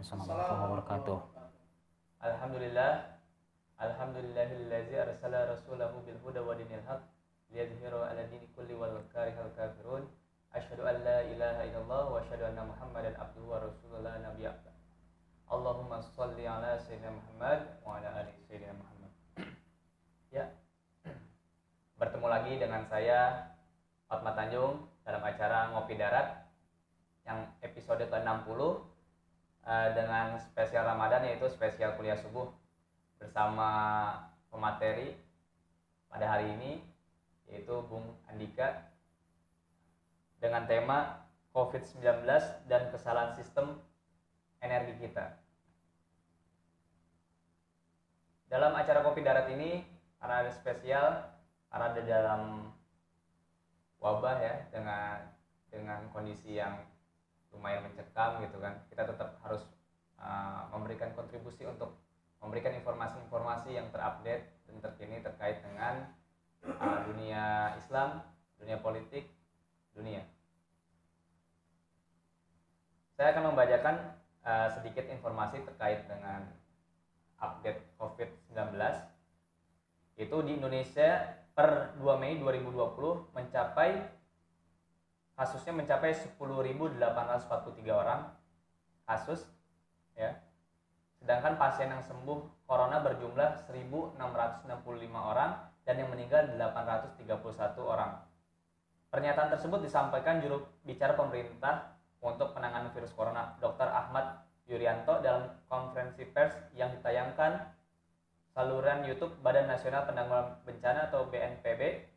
Assalamualaikum wabarakatuh. Alhamdulillah, alhamdulillahillazi arsala rasulahu bil huda wa dinil haq liyadhhirahu 'ala dini kulli walau karihal kafirun. Asyhadu an la ilaha illallah wa asyhadu anna Muhammadan abduhu wa rasuluhu la nabiyya ba'da. Allahumma shalli 'ala sayyidina Muhammad wa 'ala ali sayyidina Muhammad. Ya. Bertemu lagi dengan saya Fatma Tanjung dalam acara Ngopi Darat yang episode ke-60 dengan spesial Ramadan, yaitu spesial kuliah subuh bersama pemateri pada hari ini, yaitu Bung Andika, dengan tema COVID-19 dan kesalahan sistem energi kita. Dalam acara Kopi Darat ini karena ada spesial, karena ada dalam wabah ya, dengan kondisi yang lumayan mencekam gitu kan, kita tetap harus memberikan kontribusi untuk memberikan informasi-informasi yang terupdate dan terkini terkait dengan dunia Islam, dunia politik, dunia. Saya akan membacakan sedikit informasi terkait dengan update COVID-19. Itu di Indonesia per 2 Mei 2020 kasusnya mencapai 10.843 orang kasus ya. Sedangkan pasien yang sembuh corona berjumlah 1.665 orang dan yang meninggal 831 orang. Pernyataan tersebut disampaikan juru bicara pemerintah untuk penanganan virus corona, Dr. Ahmad Yuryanto, dalam konferensi pers yang ditayangkan saluran YouTube Badan Nasional Penanggulangan Bencana atau BNPB.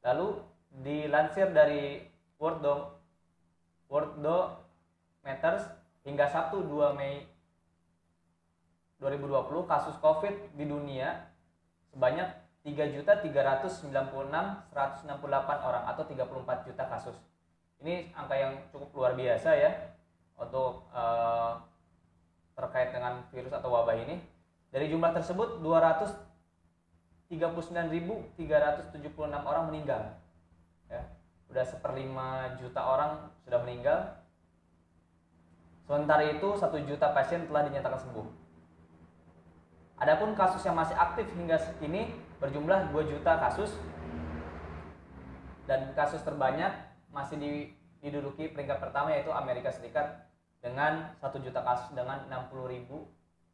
Lalu dilansir dari Worldometers hingga Sabtu 2 Mei 2020, kasus COVID di dunia sebanyak 3.396.168 orang atau 34 juta kasus. Ini angka yang cukup luar biasa ya untuk terkait dengan virus atau wabah ini. Dari jumlah tersebut 239.376 orang meninggal. Ya, udah 1/5 juta orang sudah meninggal. Sementara itu 1 juta pasien telah dinyatakan sembuh. Adapun kasus yang masih aktif hingga kini berjumlah 2 juta kasus, dan kasus terbanyak masih diduduki peringkat pertama, yaitu Amerika Serikat dengan 1 juta kasus dengan 60.000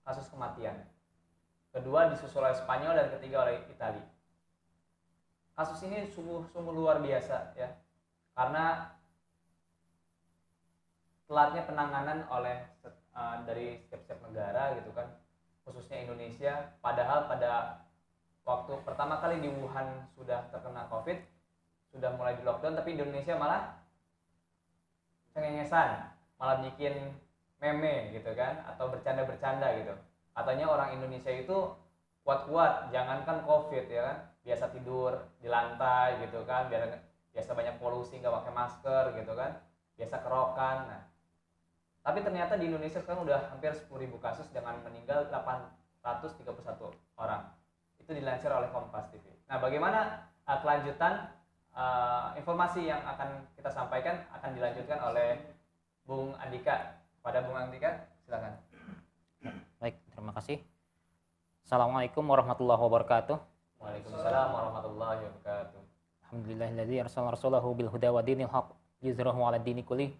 kasus kematian. Kedua disusul oleh Spanyol dan ketiga oleh Italia. Kasus ini sungguh luar biasa ya, karena telatnya penanganan oleh dari setiap negara gitu kan, khususnya Indonesia. Padahal pada waktu pertama kali di Wuhan sudah terkena COVID, sudah mulai di lockdown, tapi Indonesia malah cengengesan, malah bikin meme gitu kan, atau bercanda-bercanda gitu. Katanya orang Indonesia itu kuat-kuat, jangankan COVID ya kan, biasa tidur di lantai gitu kan, biasa banyak polusi, nggak pakai masker gitu kan, biasa kerokan. Nah, tapi ternyata di Indonesia sekarang udah hampir 10.000 kasus dengan meninggal 831 orang. Itu dilansir oleh Kompas TV. Nah, bagaimana kelanjutan informasi yang akan kita sampaikan akan dilanjutkan oleh Bung Andika. Pada Bung Andika, silakan. Baik, terima kasih. Assalamualaikum warahmatullahi wabarakatuh. Waalaikumsalam warahmatullahi wabarakatuh. Alhamdulillahilladzi arsala rasulahu bil huda wa dinil haq liyuzhirahu 'ala dini kulli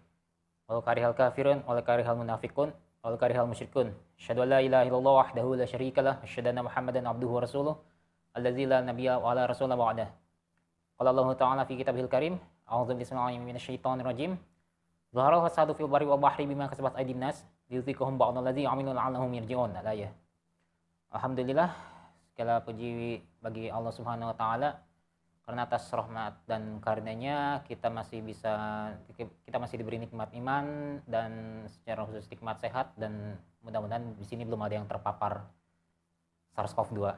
walau karihal kafirun walau karihal munafiqun walau karihal musyrikun. Asyhadu an la ilaha illallah wahdahu la syarikalah, asyhadu anna Muhammadan abduhu wa rasuluh allazi la nabiyya wa la rasula ba'dah. Qala Allah ta'ala fi kitabihil karim, a'udzu billahi minasyaitonir rajim. Zaharal fasadu fil barri wal bahri bima kasabat aydin nas liyuziqahum ba'dallazi 'amilu la'allahum yarji'un. Ya. Alhamdulillah, segala puji bagi Allah Subhanahu wa taala, karena atas rahmat dan karunia-Nya kita masih diberi nikmat iman dan secara khusus nikmat sehat, dan mudah-mudahan di sini belum ada yang terpapar SARS-CoV-2.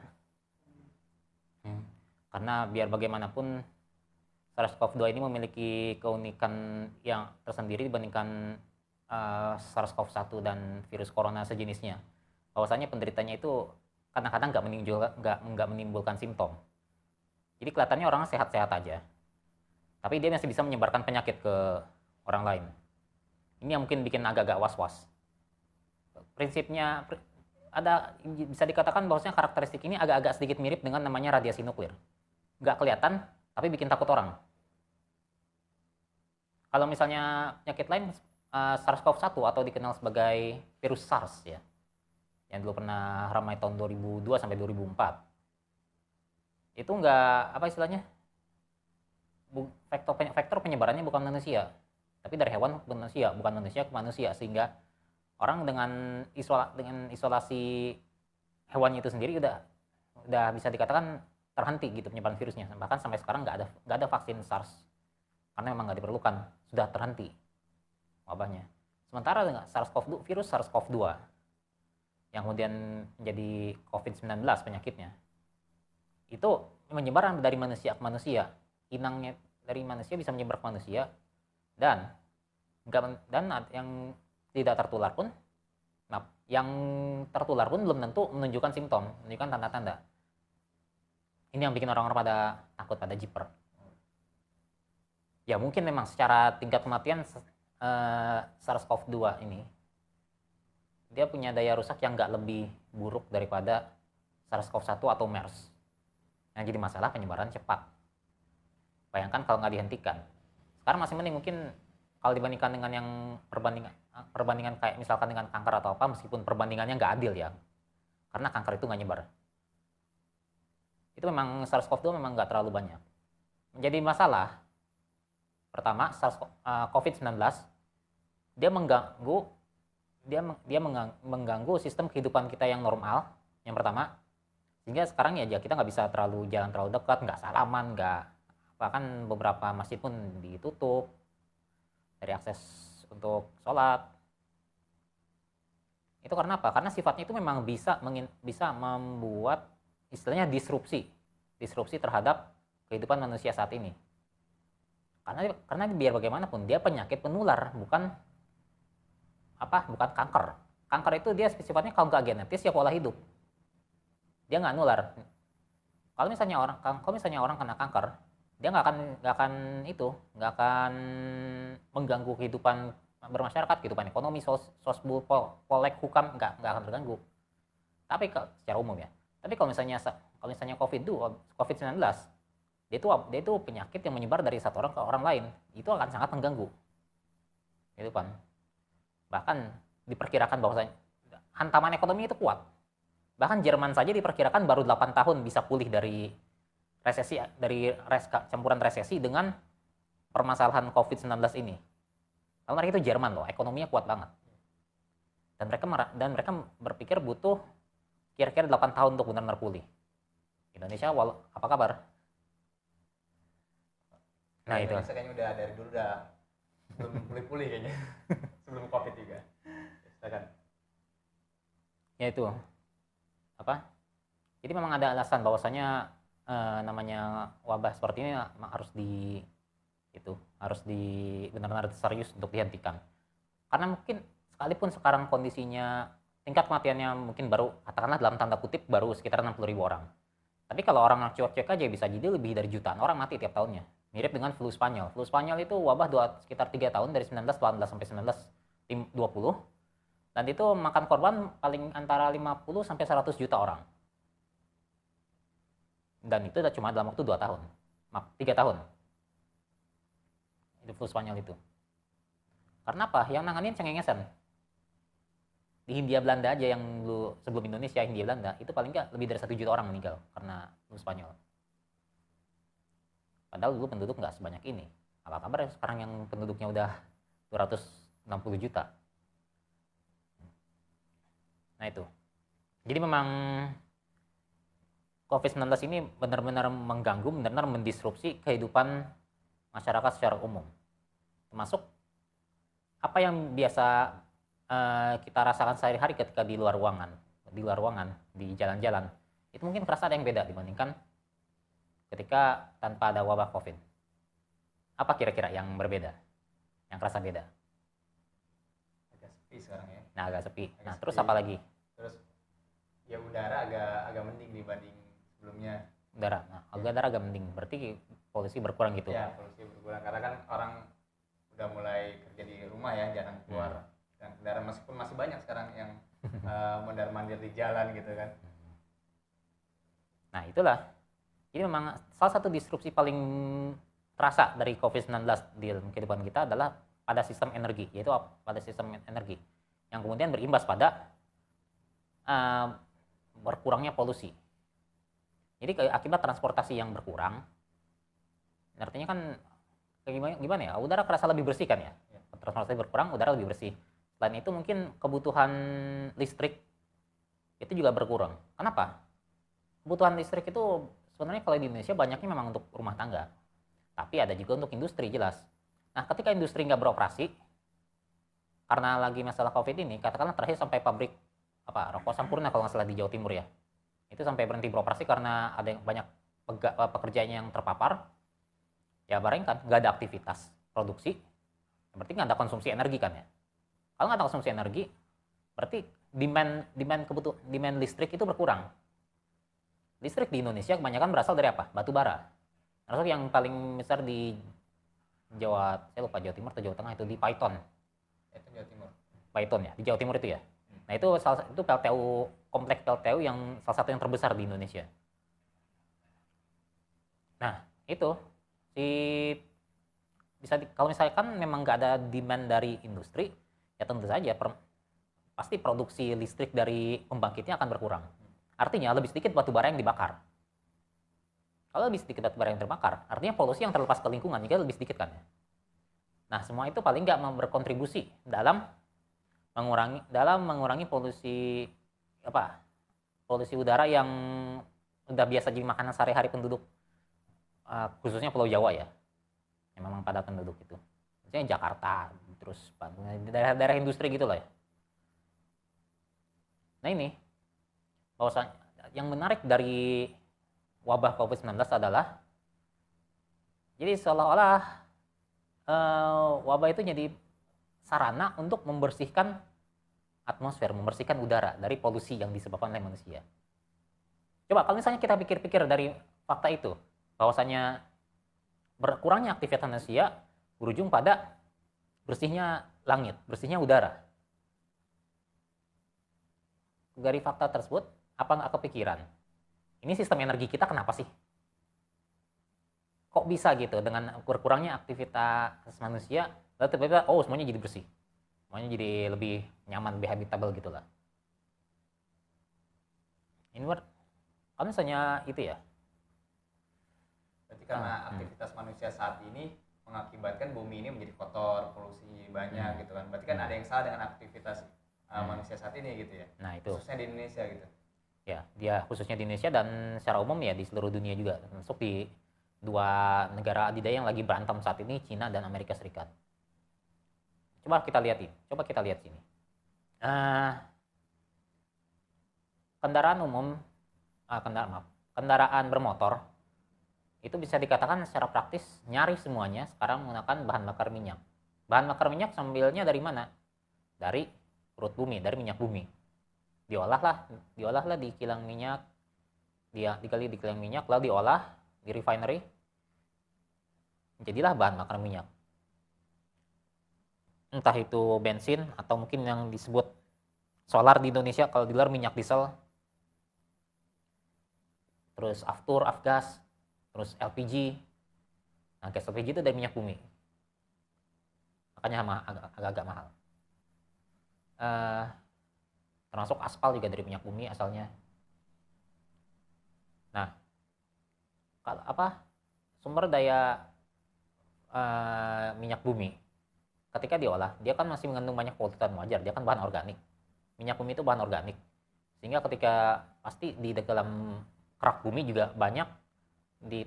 Karena biar bagaimanapun SARS-CoV-2 ini memiliki keunikan yang tersendiri dibandingkan SARS-CoV-1 dan virus corona sejenisnya. Bahwasanya penderitanya itu kadang-kadang nggak menimbulkan simptom. Jadi kelihatannya orang sehat-sehat aja, tapi dia masih bisa menyebarkan penyakit ke orang lain. Ini yang mungkin bikin agak-agak was-was. Prinsipnya bisa dikatakan bahwasanya karakteristik ini agak-agak sedikit mirip dengan namanya radiasi nuklir. Nggak kelihatan, tapi bikin takut orang. Kalau misalnya penyakit lain, SARS-CoV-1 atau dikenal sebagai virus SARS ya, yang dulu pernah ramai tahun 2002 sampai 2004. Itu nggak, apa istilahnya, vektor penyebarannya bukan manusia, tapi dari hewan ke manusia, bukan manusia ke manusia, sehingga orang dengan isolasi hewannya itu sendiri udah bisa dikatakan terhenti gitu penyebaran virusnya. Bahkan sampai sekarang nggak ada vaksin SARS karena memang nggak diperlukan, sudah terhenti wabahnya. Sementara dengan virus SARS-CoV-2 yang kemudian menjadi COVID-19 penyakitnya, itu menyebar dari manusia ke manusia. Inangnya dari manusia bisa menyebar ke manusia, dan yang tidak tertular pun, yang tertular pun belum tentu menunjukkan simptom, menunjukkan tanda-tanda. Ini yang bikin orang-orang pada takut, pada jiper. Ya mungkin memang secara tingkat kematian SARS-CoV-2 ini dia punya daya rusak yang nggak lebih buruk daripada SARS-CoV-1 atau MERS. Yang jadi masalah penyebaran cepat. Bayangkan kalau nggak dihentikan. Sekarang masih mending mungkin kalau dibandingkan dengan yang perbandingan kayak misalkan dengan kanker atau apa, meskipun perbandingannya nggak adil ya. Karena kanker itu nggak nyebar. Itu memang SARS-CoV-2 memang nggak terlalu banyak. Menjadi masalah, pertama, COVID-19, dia mengganggu sistem kehidupan kita yang normal, yang pertama. Sehingga sekarang ya kita nggak bisa jalan terlalu dekat, nggak salaman, bahkan beberapa masjid pun ditutup dari akses untuk sholat. Itu karena apa? Karena sifatnya itu memang bisa membuat istilahnya disrupsi terhadap kehidupan manusia saat ini. Karena biar bagaimanapun dia penyakit penular, bukan kanker. Kanker itu dia sifatnya kalau nggak genetis ya pola hidup. Dia nggak nular. Kalau misalnya orang kena kanker, dia nggak akan mengganggu kehidupan bermasyarakat, kehidupan ekonomi, sosbud, polek, hukam, nggak akan terganggu. Tapi secara umum ya. Tapi kalau misalnya COVID-19, dia itu penyakit yang menyebar dari satu orang ke orang lain, itu akan sangat mengganggu. Itu kan. Bahkan diperkirakan bahwasanya hantaman ekonomi itu kuat. Bahkan Jerman saja diperkirakan baru 8 tahun bisa pulih dari campuran resesi dengan permasalahan COVID-19 ini. Kalau mereka itu Jerman loh, ekonominya kuat banget. Dan mereka berpikir butuh kira-kira 8 tahun untuk benar-benar pulih. Indonesia apa kabar? Nah, itu. Indonesia kayaknya udah dari dulu belum pulih-pulih kayaknya. Sebelum COVID juga. Silakan. Ya itu. Jadi memang ada alasan bahwasanya namanya wabah seperti ini harus benar-benar serius untuk dihentikan. Karena mungkin sekalipun sekarang kondisinya tingkat kematiannya mungkin baru, katakanlah dalam tanda kutip, baru sekitar 60.000 orang. Tapi kalau orang cuek-cuek aja bisa jadi lebih dari jutaan orang mati tiap tahunnya. Mirip dengan flu Spanyol. Flu Spanyol itu wabah sekitar 3 tahun dari 1918 sampai 1920. Dan itu makan korban paling antara 50 sampai 100 juta orang. Dan itu cuma dalam waktu 2 tahun. 3 tahun. Itu flu Spanyol itu. Karena apa? Yang nanganin cengengesan. Di Hindia Belanda aja yang sebelum Indonesia, Hindia Belanda, itu paling nggak lebih dari 1 juta orang meninggal karena flu Spanyol. Padahal dulu penduduk nggak sebanyak ini. Apa kabar sekarang yang penduduknya udah 260 juta. Nah itu. Jadi memang COVID-19 ini benar-benar mengganggu, benar-benar mendisrupsi kehidupan masyarakat secara umum. Termasuk apa yang biasa kita rasakan sehari-hari ketika di luar ruangan, di jalan-jalan. Itu mungkin kerasa ada yang beda dibandingkan ketika tanpa ada wabah COVID. Apa kira-kira yang berbeda? Yang kerasa beda? Agak sepi sekarang ya. Nah, agak sepi. Nah, sepi. Terus apa lagi? Terus ya udara agak mending dibanding sebelumnya. Udara. Nah, udara agak mending. Berarti polusi berkurang gitu. Ya, polusi berkurang karena kan orang udah mulai kerja di rumah ya, jarang keluar dan kendaraan, meskipun masih banyak sekarang yang mondar-mandir di jalan gitu kan. Nah, itulah. Jadi memang salah satu disrupsi paling terasa dari COVID-19 di dalam kehidupan kita adalah pada sistem energi, yaitu pada sistem energi yang kemudian berimbas pada berkurangnya polusi. Jadi akibat transportasi yang berkurang, artinya kan gimana ya, udara kerasa lebih bersih kan ya. Transportasi berkurang, udara lebih bersih. Selain itu mungkin kebutuhan listrik itu juga berkurang. Kenapa? Kebutuhan listrik itu sebenarnya kalau di Indonesia banyaknya memang untuk rumah tangga. Tapi ada juga untuk industri, jelas. Nah, ketika industri nggak beroperasi, karena lagi masalah COVID ini, katakanlah terakhir sampai pabrik rokok Sampurna kalau nggak salah di Jawa Timur ya, itu sampai berhenti beroperasi karena ada yang banyak pekerjaannya yang terpapar. Ya bayangkan, nggak ada aktivitas produksi, berarti nggak ada konsumsi energi kan ya. Kalau nggak ada konsumsi energi, berarti demand listrik itu berkurang. Listrik di Indonesia kebanyakan berasal dari apa? Batu bara. Termasuk yang paling besar di Jawa, saya lupa Jawa Timur atau Jawa Tengah, itu di Paiton. Itu Jawa Timur. Paiton ya, di Jawa Timur itu ya. Nah, itu PLTU, kompleks PLTU yang salah satu yang terbesar di Indonesia. Nah, itu kalau misalkan memang nggak ada demand dari industri, ya tentu saja pasti produksi listrik dari pembangkitnya akan berkurang. Artinya lebih sedikit batu bara yang dibakar. Kalau lebih sedikit batu bara yang terbakar, artinya polusi yang terlepas ke lingkungan juga lebih sedikit kan ya. Nah, semua itu paling nggak berkontribusi dalam mengurangi polusi polusi udara yang udah biasa jadi makanan sehari-hari penduduk, khususnya Pulau Jawa ya, yang memang padat penduduk itu. Misalnya Jakarta, terus daerah-daerah industri gitu lah ya. Nah, ini bahwasanya yang menarik dari wabah COVID-19 adalah, jadi seolah-olah wabah itu jadi sarana untuk membersihkan atmosfer, membersihkan udara dari polusi yang disebabkan oleh manusia. Coba kalau misalnya kita pikir-pikir dari fakta itu, bahwasanya berkurangnya aktivitas manusia berujung pada bersihnya langit, bersihnya udara. Dari fakta tersebut, apa nggak kepikiran? Ini sistem energi kita kenapa sih? Kok bisa gitu dengan berkurangnya aktivitas manusia, lalu tiba-tiba semuanya jadi bersih, semuanya jadi lebih nyaman, lebih habitable gitulah. Ini kalau misalnya itu ya. Berarti karena aktivitas manusia saat ini mengakibatkan bumi ini menjadi kotor, polusi banyak gitu kan. Berarti kan ada yang salah dengan aktivitas manusia saat ini gitu ya. Nah, itu. Khususnya di Indonesia gitu. Ya, dia khususnya di Indonesia dan secara umum ya di seluruh dunia juga, termasuk di dua negara adidaya yang lagi berantem saat ini, Cina dan Amerika Serikat. Coba kita lihat sini. Kendaraan bermotor itu bisa dikatakan secara praktis nyaris semuanya sekarang menggunakan bahan bakar minyak. Bahan bakar minyak sambilnya dari mana? Dari perut bumi, dari minyak bumi. Diolahlah di kilang minyak, digali di kilang minyak, lalu diolah di refinery, jadilah bahan bakar minyak. Entah itu bensin atau mungkin yang disebut solar di Indonesia, kalau di luar minyak diesel, terus aftur, afgas, terus LPG. Nah, gas LPG itu dari minyak bumi, makanya agak mahal. Termasuk aspal juga dari minyak bumi asalnya. Nah, kalau sumber daya minyak bumi ketika diolah, dia kan masih mengandung banyak polutan wajar, dia kan bahan organik. Minyak bumi itu bahan organik, sehingga ketika pasti di dalam kerak bumi juga banyak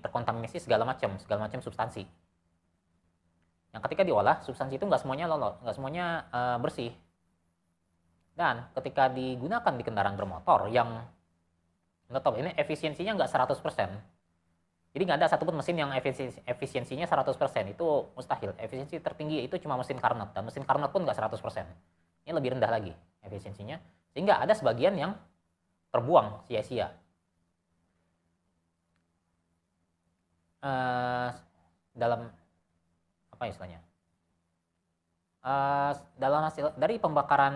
terkontaminasi segala macam substansi. Yang ketika diolah, substansi itu nggak semuanya bersih. Dan ketika digunakan di kendaraan bermotor yang ini efisiensinya nggak 100%. Jadi nggak ada satupun mesin yang efisiensinya 100%, itu mustahil. Efisiensi tertinggi itu cuma mesin Carnot, dan mesin Carnot pun nggak 100%. Ini lebih rendah lagi efisiensinya, sehingga ada sebagian yang terbuang sia-sia. Dalam apa istilahnya? Dalam hasil dari pembakaran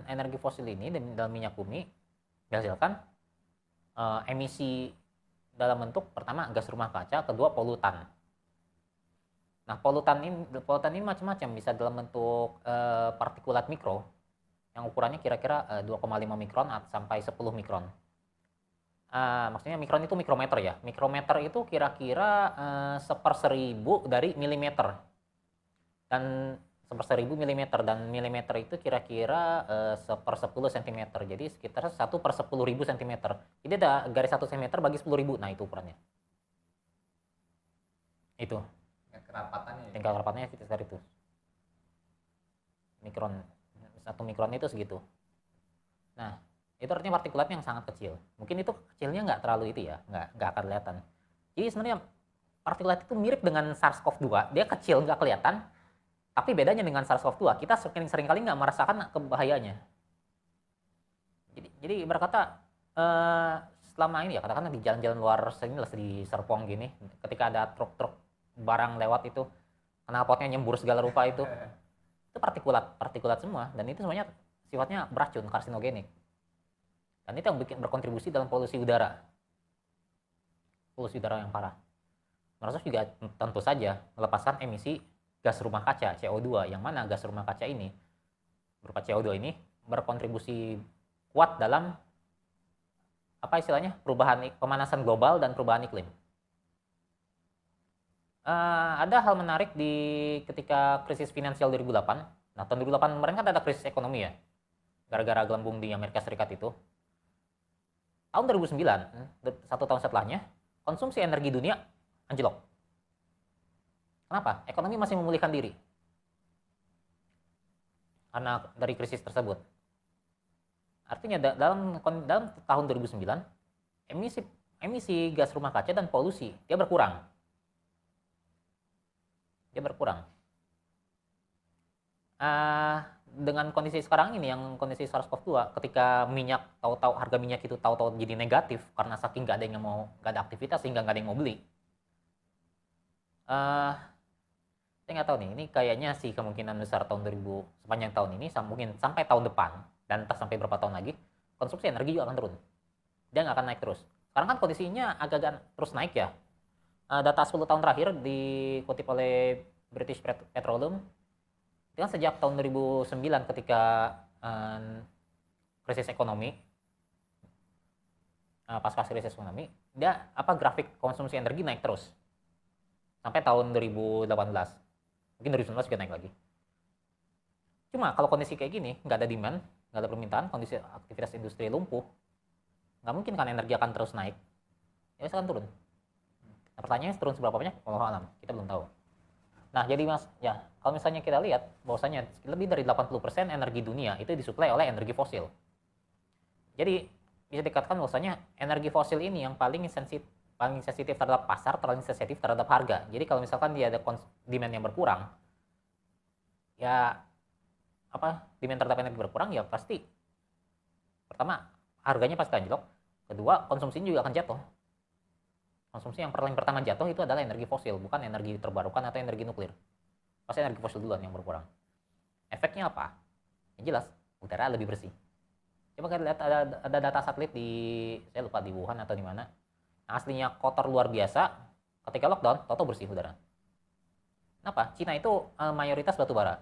energi fosil ini dalam minyak bumi dihasilkan emisi dalam bentuk pertama gas rumah kaca, kedua polutan. Nah, polutan ini macam-macam, bisa dalam bentuk partikulat mikro yang ukurannya kira-kira 2,5 mikron sampai 10 mikron. Maksudnya mikron itu mikrometer ya. Mikrometer itu kira-kira seperseribu dari milimeter. Dan seperseribu milimeter, dan milimeter itu kira-kira sepersepuluh sentimeter. Jadi sekitar 1/10.000 sentimeter. Jadi ada garis 1 sentimeter bagi 10.000. Nah, itu ukurannya. Itu. Kerapatannya ya? Tingkat rapatnya sekitar itu. Mikron. 1 mikron itu segitu. Nah, itu artinya partikulat yang sangat kecil. Mungkin itu kecilnya nggak terlalu itu ya, nggak akan kelihatan. Jadi sebenarnya partikulat itu mirip dengan SARS-CoV-2. Dia kecil, nggak kelihatan. Tapi bedanya dengan SARS-CoV-2, kita sering kali nggak merasakan kebahayaannya. Jadi berkata selama ini ya, katakanlah di jalan-jalan luar sini lah, di Serpong gini, ketika ada truk-truk barang lewat itu, knalpotnya nyembur segala rupa itu partikulat semua, dan itu semuanya sifatnya beracun, karsinogenik. Dan itu yang berkontribusi dalam polusi udara yang parah. Termasuk juga tentu saja melepaskan emisi gas rumah kaca CO2, yang mana gas rumah kaca ini berupa CO2 ini berkontribusi kuat dalam apa istilahnya perubahan pemanasan global dan perubahan iklim. Ada hal menarik di ketika krisis finansial 2008. Nah, tahun 2008 kemarin kan ada krisis ekonomi ya, gara-gara gelembung di Amerika Serikat itu. Tahun 2009, 1 tahun setelahnya, konsumsi energi dunia anjlok. Kenapa? Ekonomi masih memulihkan diri karena dari krisis tersebut. Artinya dalam tahun 2009, emisi gas rumah kaca dan polusi dia berkurang. Dengan kondisi sekarang ini, yang kondisi SARS-CoV-2, ketika harga minyak itu tahu-tahu jadi negatif karena saking nggak ada aktivitas sehingga nggak ada yang mau beli. Saya nggak tahu nih, ini kayaknya sih kemungkinan besar sepanjang tahun ini, mungkin sampai tahun depan, dan entah sampai berapa tahun lagi, konsumsi energi juga akan turun. Dia nggak akan naik terus. Sekarang kan kondisinya agak-agak terus naik ya. Data 10 tahun terakhir dikutip oleh British Petroleum, itu kan sejak tahun 2009 ketika krisis ekonomi, pasca krisis ekonomi, grafik konsumsi energi naik terus sampai tahun 2018. Mungkin 2019 juga naik lagi. Cuma kalau kondisi kayak gini, nggak ada demand, nggak ada permintaan, kondisi aktivitas industri lumpuh, nggak mungkin kan energi akan terus naik. Ya akan turun. Nah, pertanyaannya turun seberapa banyak? Wallahu alam, kita belum tahu. Nah, jadi Mas, ya, kalau misalnya kita lihat bahwasanya lebih dari 80% energi dunia itu disuplai oleh energi fosil. Jadi bisa dikatakan bahwasanya energi fosil ini yang paling sensitif terhadap pasar, paling sensitif terhadap harga. Jadi kalau misalkan dia ada demand yang berkurang, ya demand terhadap energi berkurang, ya pasti pertama harganya pasti anjlok, kedua konsumsinya juga akan jatuh. Konsumsi yang paling pertama jatuh itu adalah energi fosil, bukan energi terbarukan atau energi nuklir. Pasti energi fosil duluan yang berkurang. Efeknya apa? Yang jelas, udara lebih bersih. Coba kita lihat, ada data satelit saya lupa di Wuhan atau di mana. Nah, aslinya kotor luar biasa, ketika lockdown, toto bersih udara. Kenapa? Cina itu mayoritas batu bara.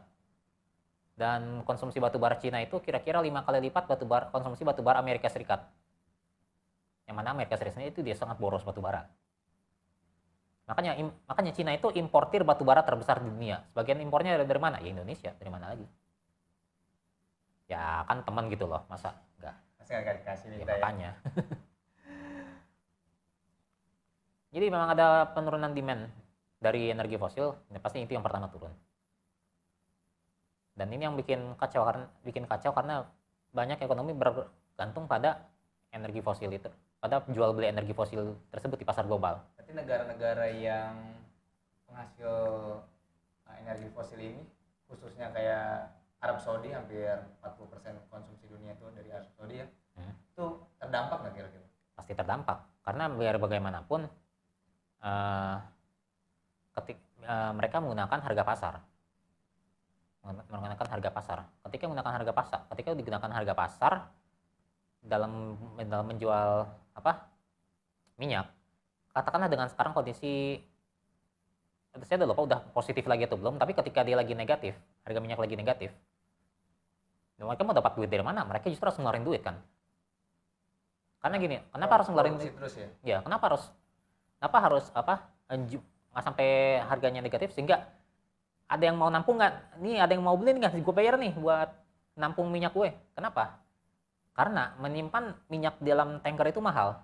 Dan konsumsi batu bara Cina itu kira-kira 5 kali lipat konsumsi batu bara Amerika Serikat. Yang mana Amerika Serikat itu dia sangat boros batu bara. Makanya Cina itu importir batu bara terbesar di dunia. Sebagian impornya dari mana? Ya Indonesia. Dari mana lagi? Ya kan teman gitu loh, masa enggak? Masa nggak dikasih Ya, minta ya? makanya. Jadi memang ada penurunan demand dari energi fosil, ya pasti itu yang pertama turun. Dan ini yang bikin kacau karena banyak ekonomi bergantung pada energi fosil itu, pada jual beli energi fosil tersebut di pasar global. Berarti negara-negara yang penghasil energi fosil ini, khususnya kayak Arab Saudi, hampir 40% konsumsi dunia itu dari Arab Saudi ya, itu terdampak nggak kira-kira? Pasti terdampak, karena biar bagaimanapun mereka menggunakan harga pasar. menggunakan harga pasar. Ketika digunakan harga pasar dalam menjual minyak, katakanlah dengan sekarang kondisi, saya udah lupa udah positif lagi atau belum, tapi ketika dia lagi negatif, harga minyak lagi negatif, mereka mau dapat duit dari mana? Mereka justru harus ngeluarin duit kan. Karena gini, kenapa harus ngeluarin duit? Terus ya? Ya, kenapa harus nggak sampai harganya negatif sehingga ada yang mau nampung nggak? Nih ada yang mau beli nggak? Gue bayar nih buat nampung minyak gue. Kenapa? Karena menyimpan minyak dalam tanker itu mahal.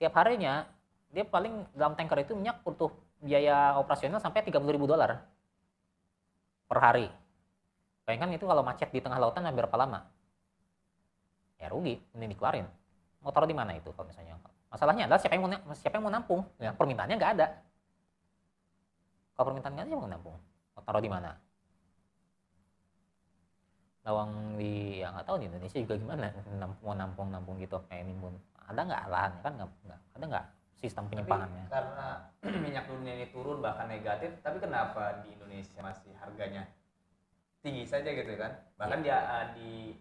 Tiap harinya dia paling dalam tanker itu minyak butuh biaya operasional sampai $30.000 per hari. Bayangkan itu kalau macet di tengah lautan berapa lama? Ya rugi, ini dikeluarin. Mau taruh di mana itu kalau misalnya? Masalahnya adalah siapa yang mau nampung? Ya, permintaannya nggak ada. Kalau permintaan nggak ada, siapa yang mau nampung? Mau taruh di mana? Lawang ya nggak tahu di Indonesia juga gimana mau nampung gitu kayak nimbun. Ada nggak lahannya kan nggak ada nggak sistem penyimpanannya? Tapi karena minyak dunia ini turun bahkan negatif, tapi kenapa di Indonesia masih harganya tinggi saja gitu kan? Bahkan di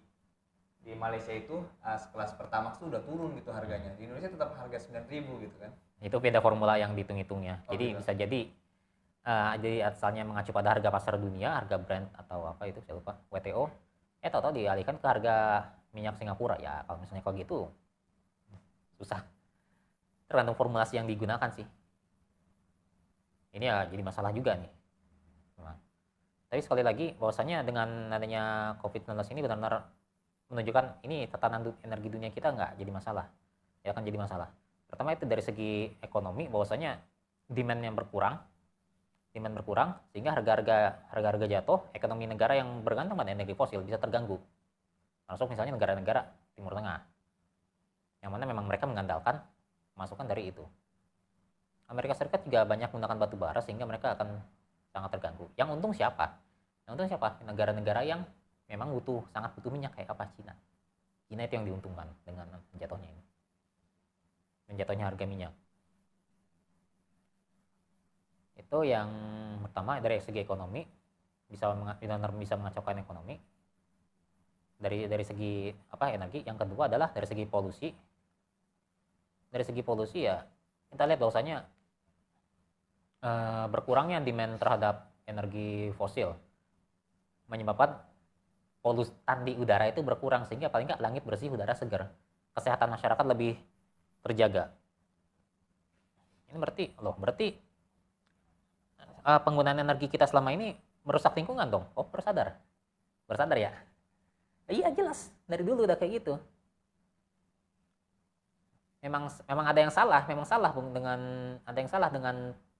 Malaysia itu sekelas Pertamax itu udah turun gitu harganya. Di Indonesia tetap harga 9.000 gitu kan? Itu beda formula yang dihitung-hitungnya. Oh, jadi gitu. bisa jadi asalnya mengacu pada harga pasar dunia, harga Brent atau apa itu saya lupa, WTO. Tahu-tahu dialihkan ke harga minyak Singapura. Ya kalau misalnya kalau gitu susah. Tergantung formulasi yang digunakan sih. Ini ya jadi masalah juga nih. Nah, tapi sekali lagi bahwasanya dengan adanya COVID-19 ini benar-benar menunjukkan ini tatanan energi dunia kita nggak jadi masalah. Ya akan jadi masalah. Pertama itu dari segi ekonomi bahwasanya demand berkurang sehingga harga-harga jatuh, ekonomi negara yang bergantung pada energi fosil bisa terganggu. Termasuk misalnya negara-negara Timur Tengah. Yang mana memang mereka mengandalkan masukan dari itu. Amerika Serikat juga banyak menggunakan batu bara sehingga mereka akan sangat terganggu. Yang untung siapa? Negara-negara yang memang sangat butuh minyak kayak apa? Cina itu yang diuntungkan dengan menjatuhnya harga minyak. Itu yang pertama dari segi ekonomi bisa mengacaukan ekonomi dari segi energi. Yang kedua adalah dari segi polusi. Dari segi polusi ya kita lihat bahwasanya berkurangnya demand terhadap energi fosil menyebabkan polutan di udara itu berkurang sehingga paling nggak langit bersih, udara segar, kesehatan masyarakat lebih terjaga. Ini berarti penggunaan energi kita selama ini merusak lingkungan dong. Oh, bersadar ya? Iya jelas, dari dulu udah kayak gitu. Memang ada yang salah, dengan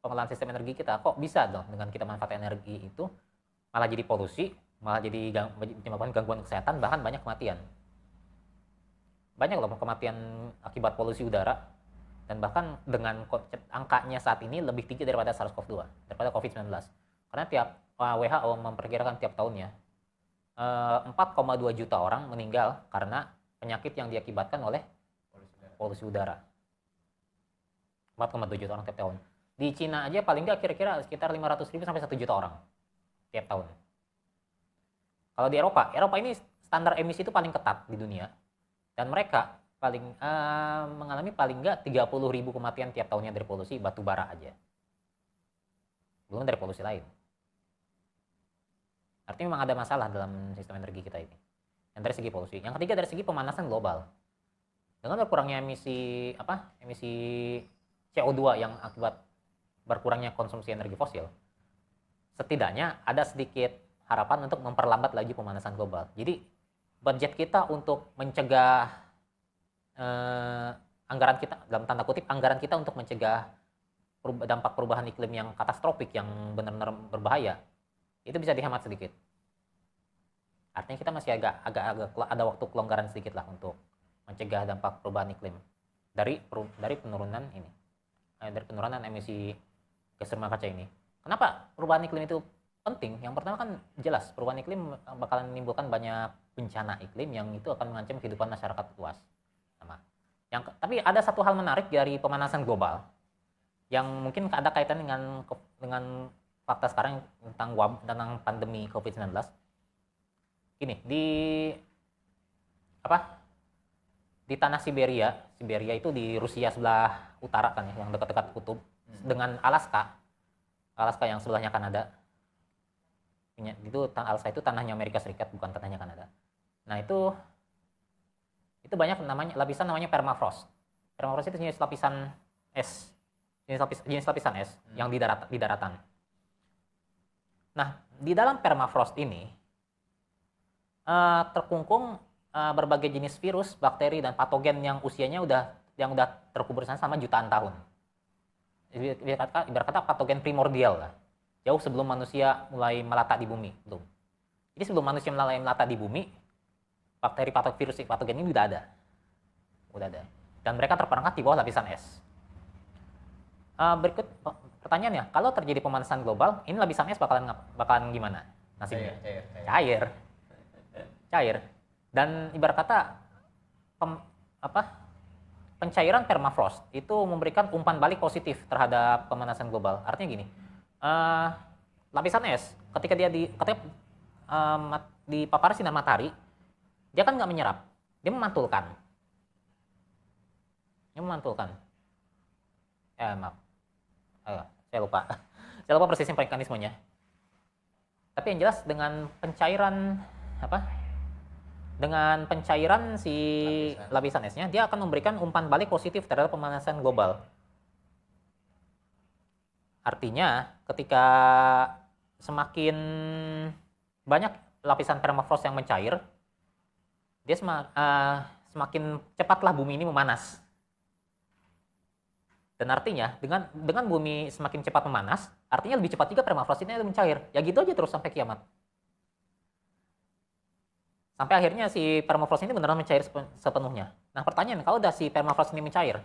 pengelolaan sistem energi kita. Kok bisa dong dengan kita manfaat energi itu malah jadi polusi, malah jadi menyebabkan gangguan kesehatan, bahkan banyak kematian. Banyak loh kematian akibat polusi udara. Dan bahkan dengan angkanya saat ini lebih tinggi daripada SARS-CoV-2, daripada COVID-19. Karena WHO memperkirakan tiap tahunnya 4,2 juta orang meninggal karena penyakit yang diakibatkan oleh polusi udara. 4,2 juta orang tiap tahun. Di Cina aja paling nggak kira-kira sekitar 500.000 sampai 1 juta orang tiap tahun. Kalau di Eropa ini standar emisi itu paling ketat di dunia. Dan mereka mengalami paling nggak 30.000 kematian tiap tahunnya dari polusi batu bara aja. Belum dari polusi lain. Artinya memang ada masalah dalam sistem energi kita ini. Yang dari segi polusi. Yang ketiga dari segi pemanasan global. Dengan berkurangnya emisi CO2 yang akibat berkurangnya konsumsi energi fosil, setidaknya ada sedikit harapan untuk memperlambat lagi pemanasan global. Jadi budget kita untuk mencegah anggaran kita untuk mencegah dampak perubahan iklim yang katastrofik yang benar-benar berbahaya itu bisa dihemat sedikit. Artinya kita masih agak ada waktu kelonggaran sedikit lah untuk mencegah dampak perubahan iklim dari penurunan emisi gas rumah kaca ini. Kenapa perubahan iklim itu penting? Yang pertama kan jelas perubahan iklim bakalan menimbulkan banyak bencana iklim yang itu akan mengancam kehidupan masyarakat luas. Tapi ada satu hal menarik dari pemanasan global yang mungkin ada kaitan dengan fakta sekarang tentang pandemi COVID-19. Gini, apa? Di tanah Siberia, Siberia itu di Rusia sebelah utara kan ya, yang dekat-dekat kutub, dengan Alaska, Alaska yang sebelahnya Kanada. Itu Alaska itu tanahnya Amerika Serikat, bukan tanahnya Kanada. Nah, itu banyak lapisan namanya permafrost. Permafrost itu jenis lapisan es. Jenis lapisan es yang di daratan. Nah, di dalam permafrost ini terkungkung berbagai jenis virus, bakteri dan patogen yang usianya udah terkubur sana selama jutaan tahun. Ibarat kata patogen primordial lah. Jauh sebelum manusia mulai melata di bumi, belum. Jadi sebelum manusia mulai melata di bumi, bakteri, virus, patogen ini udah ada. Dan mereka terperangkap di bawah lapisan es. Berikut pertanyaannya, kalau terjadi pemanasan global, ini lapisan es bakalan gimana nasibnya? Cair. Dan ibarat kata pencairan permafrost itu memberikan umpan balik positif terhadap pemanasan global. Artinya gini, lapisan es ketika dipapari sinar matahari, dia kan nggak menyerap, dia memantulkan. Maaf, saya lupa persisnya mekanismenya. Tapi yang jelas dengan pencairan si lapisan esnya, dia akan memberikan umpan balik positif terhadap pemanasan global. Artinya, ketika semakin banyak lapisan permafrost yang mencair, dia semakin cepatlah bumi ini memanas. Dan artinya, dengan bumi semakin cepat memanas, artinya lebih cepat juga permafrost ini mencair. Ya gitu aja terus sampai kiamat. Sampai akhirnya si permafrost ini benar-benar mencair sepenuhnya. Nah, pertanyaan, kalau udah si permafrost ini mencair,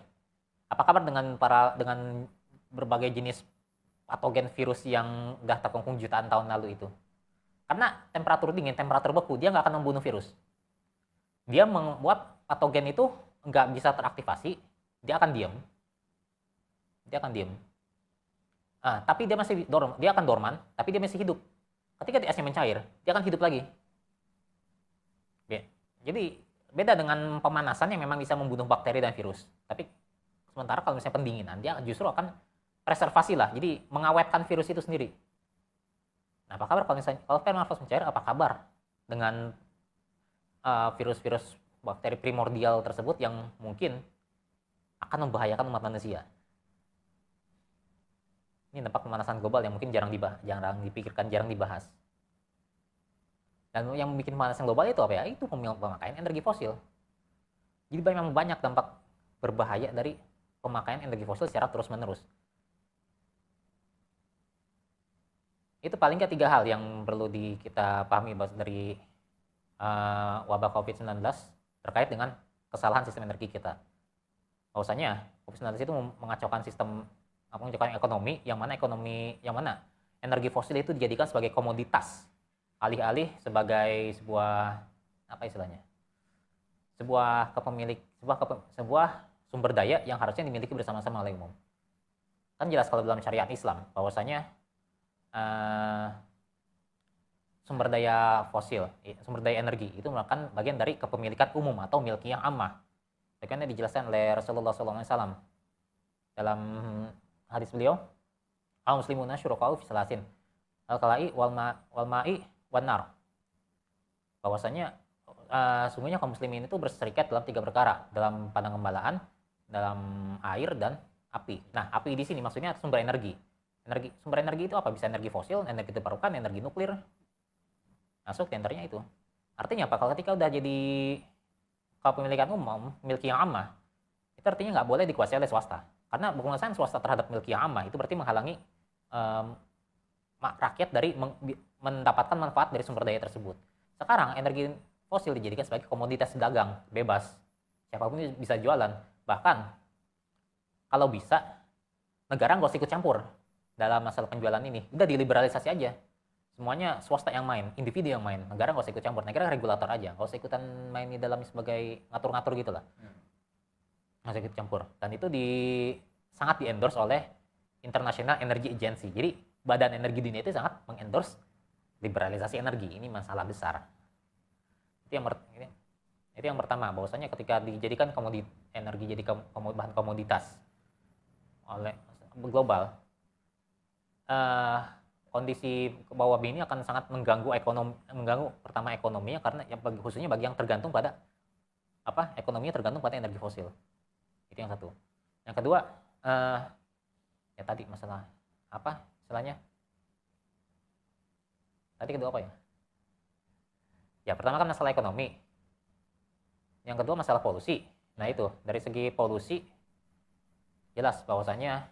apa kabar dengan berbagai jenis patogen virus yang udah terkungkung jutaan tahun lalu itu? Karena temperatur dingin, temperatur beku, dia nggak akan membunuh virus. Dia membuat patogen itu nggak bisa teraktivasi, dia akan diam. Tapi dia akan dorman, tapi dia masih hidup. Ketika esnya mencair, dia akan hidup lagi. Jadi beda dengan pemanasan yang memang bisa membunuh bakteri dan virus. Tapi sementara kalau misalnya pendinginan, dia justru akan preservasi lah. Jadi mengawetkan virus itu sendiri. Nah, apa kabar kalau permafrost mencair, apa kabar dengan virus-virus bakteri primordial tersebut yang mungkin akan membahayakan umat manusia? Ini dampak pemanasan global yang mungkin jarang dipikirkan, jarang dibahas. Dan yang bikin pemanasan global itu apa ya? Itu pemakaian energi fosil. Jadi memang banyak dampak berbahaya dari pemakaian energi fosil secara terus-menerus. Itu paling nggak 3 hal yang perlu kita pahami dari wabah COVID-19 terkait dengan kesalahan sistem energi kita. Bahwasanya COVID-19 itu mengacaukan ekonomi, yang mana energi fosil itu dijadikan sebagai komoditas, alih-alih sebagai sebuah sumber daya yang harusnya dimiliki bersama-sama oleh umum. Kan jelas kalau dalam syariat Islam bahwasanya sumber daya energi itu merupakan bagian dari kepemilikan umum atau milkiyah ammah. Karena dijelaskan oleh Rasulullah SAW dalam hadis beliau, al-muslimuna syuraka'u fi salasin, al-kala'i wal ma'i wan nar. Bahwasanya sungguhnya kaum muslimin itu berserikat dalam 3 perkara, dalam padang gembalaan, dalam air dan api. Nah, api di sini maksudnya sumber energi. Sumber energi itu apa? Bisa energi fosil, energi terbarukan, energi nuklir. Masuk di antaranya itu. Artinya apa? Kalau ketika udah jadi kepemilikan umum, milkiyah ammah, itu artinya nggak boleh dikuasai oleh swasta. Karena penguasaan swasta terhadap milkiyah ammah itu berarti menghalangi rakyat dari mendapatkan manfaat dari sumber daya tersebut. Sekarang energi fosil dijadikan sebagai komoditas dagang bebas. Siapapun bisa jualan. Bahkan kalau bisa negara nggak usah ikut campur dalam masalah penjualan ini. Udah diliberalisasi aja. Semuanya swasta yang main, individu yang main. Negara nggak usah ikut campur. Negara regulator aja. Nggak usah ikutan main di dalam sebagai ngatur-ngatur gitu lah. Nggak usah ikut campur. Dan itu sangat di-endorse oleh International Energy Agency. Jadi Badan Energi Dunia itu sangat mengendorse liberalisasi energi. Ini masalah besar. Itu yang pertama, bahwasanya ketika dijadikan energi jadi bahan komoditas oleh global, kondisi ke bawah ini akan sangat mengganggu pertama ekonominya, karena khususnya bagi yang tergantung pada ekonominya tergantung pada energi fosil. Itu yang satu. Yang kedua, ya tadi masalah istilahnya tadi kedua apa ya? Ya pertama kan masalah ekonomi. Yang kedua masalah polusi. Nah itu dari segi polusi jelas bahwasanya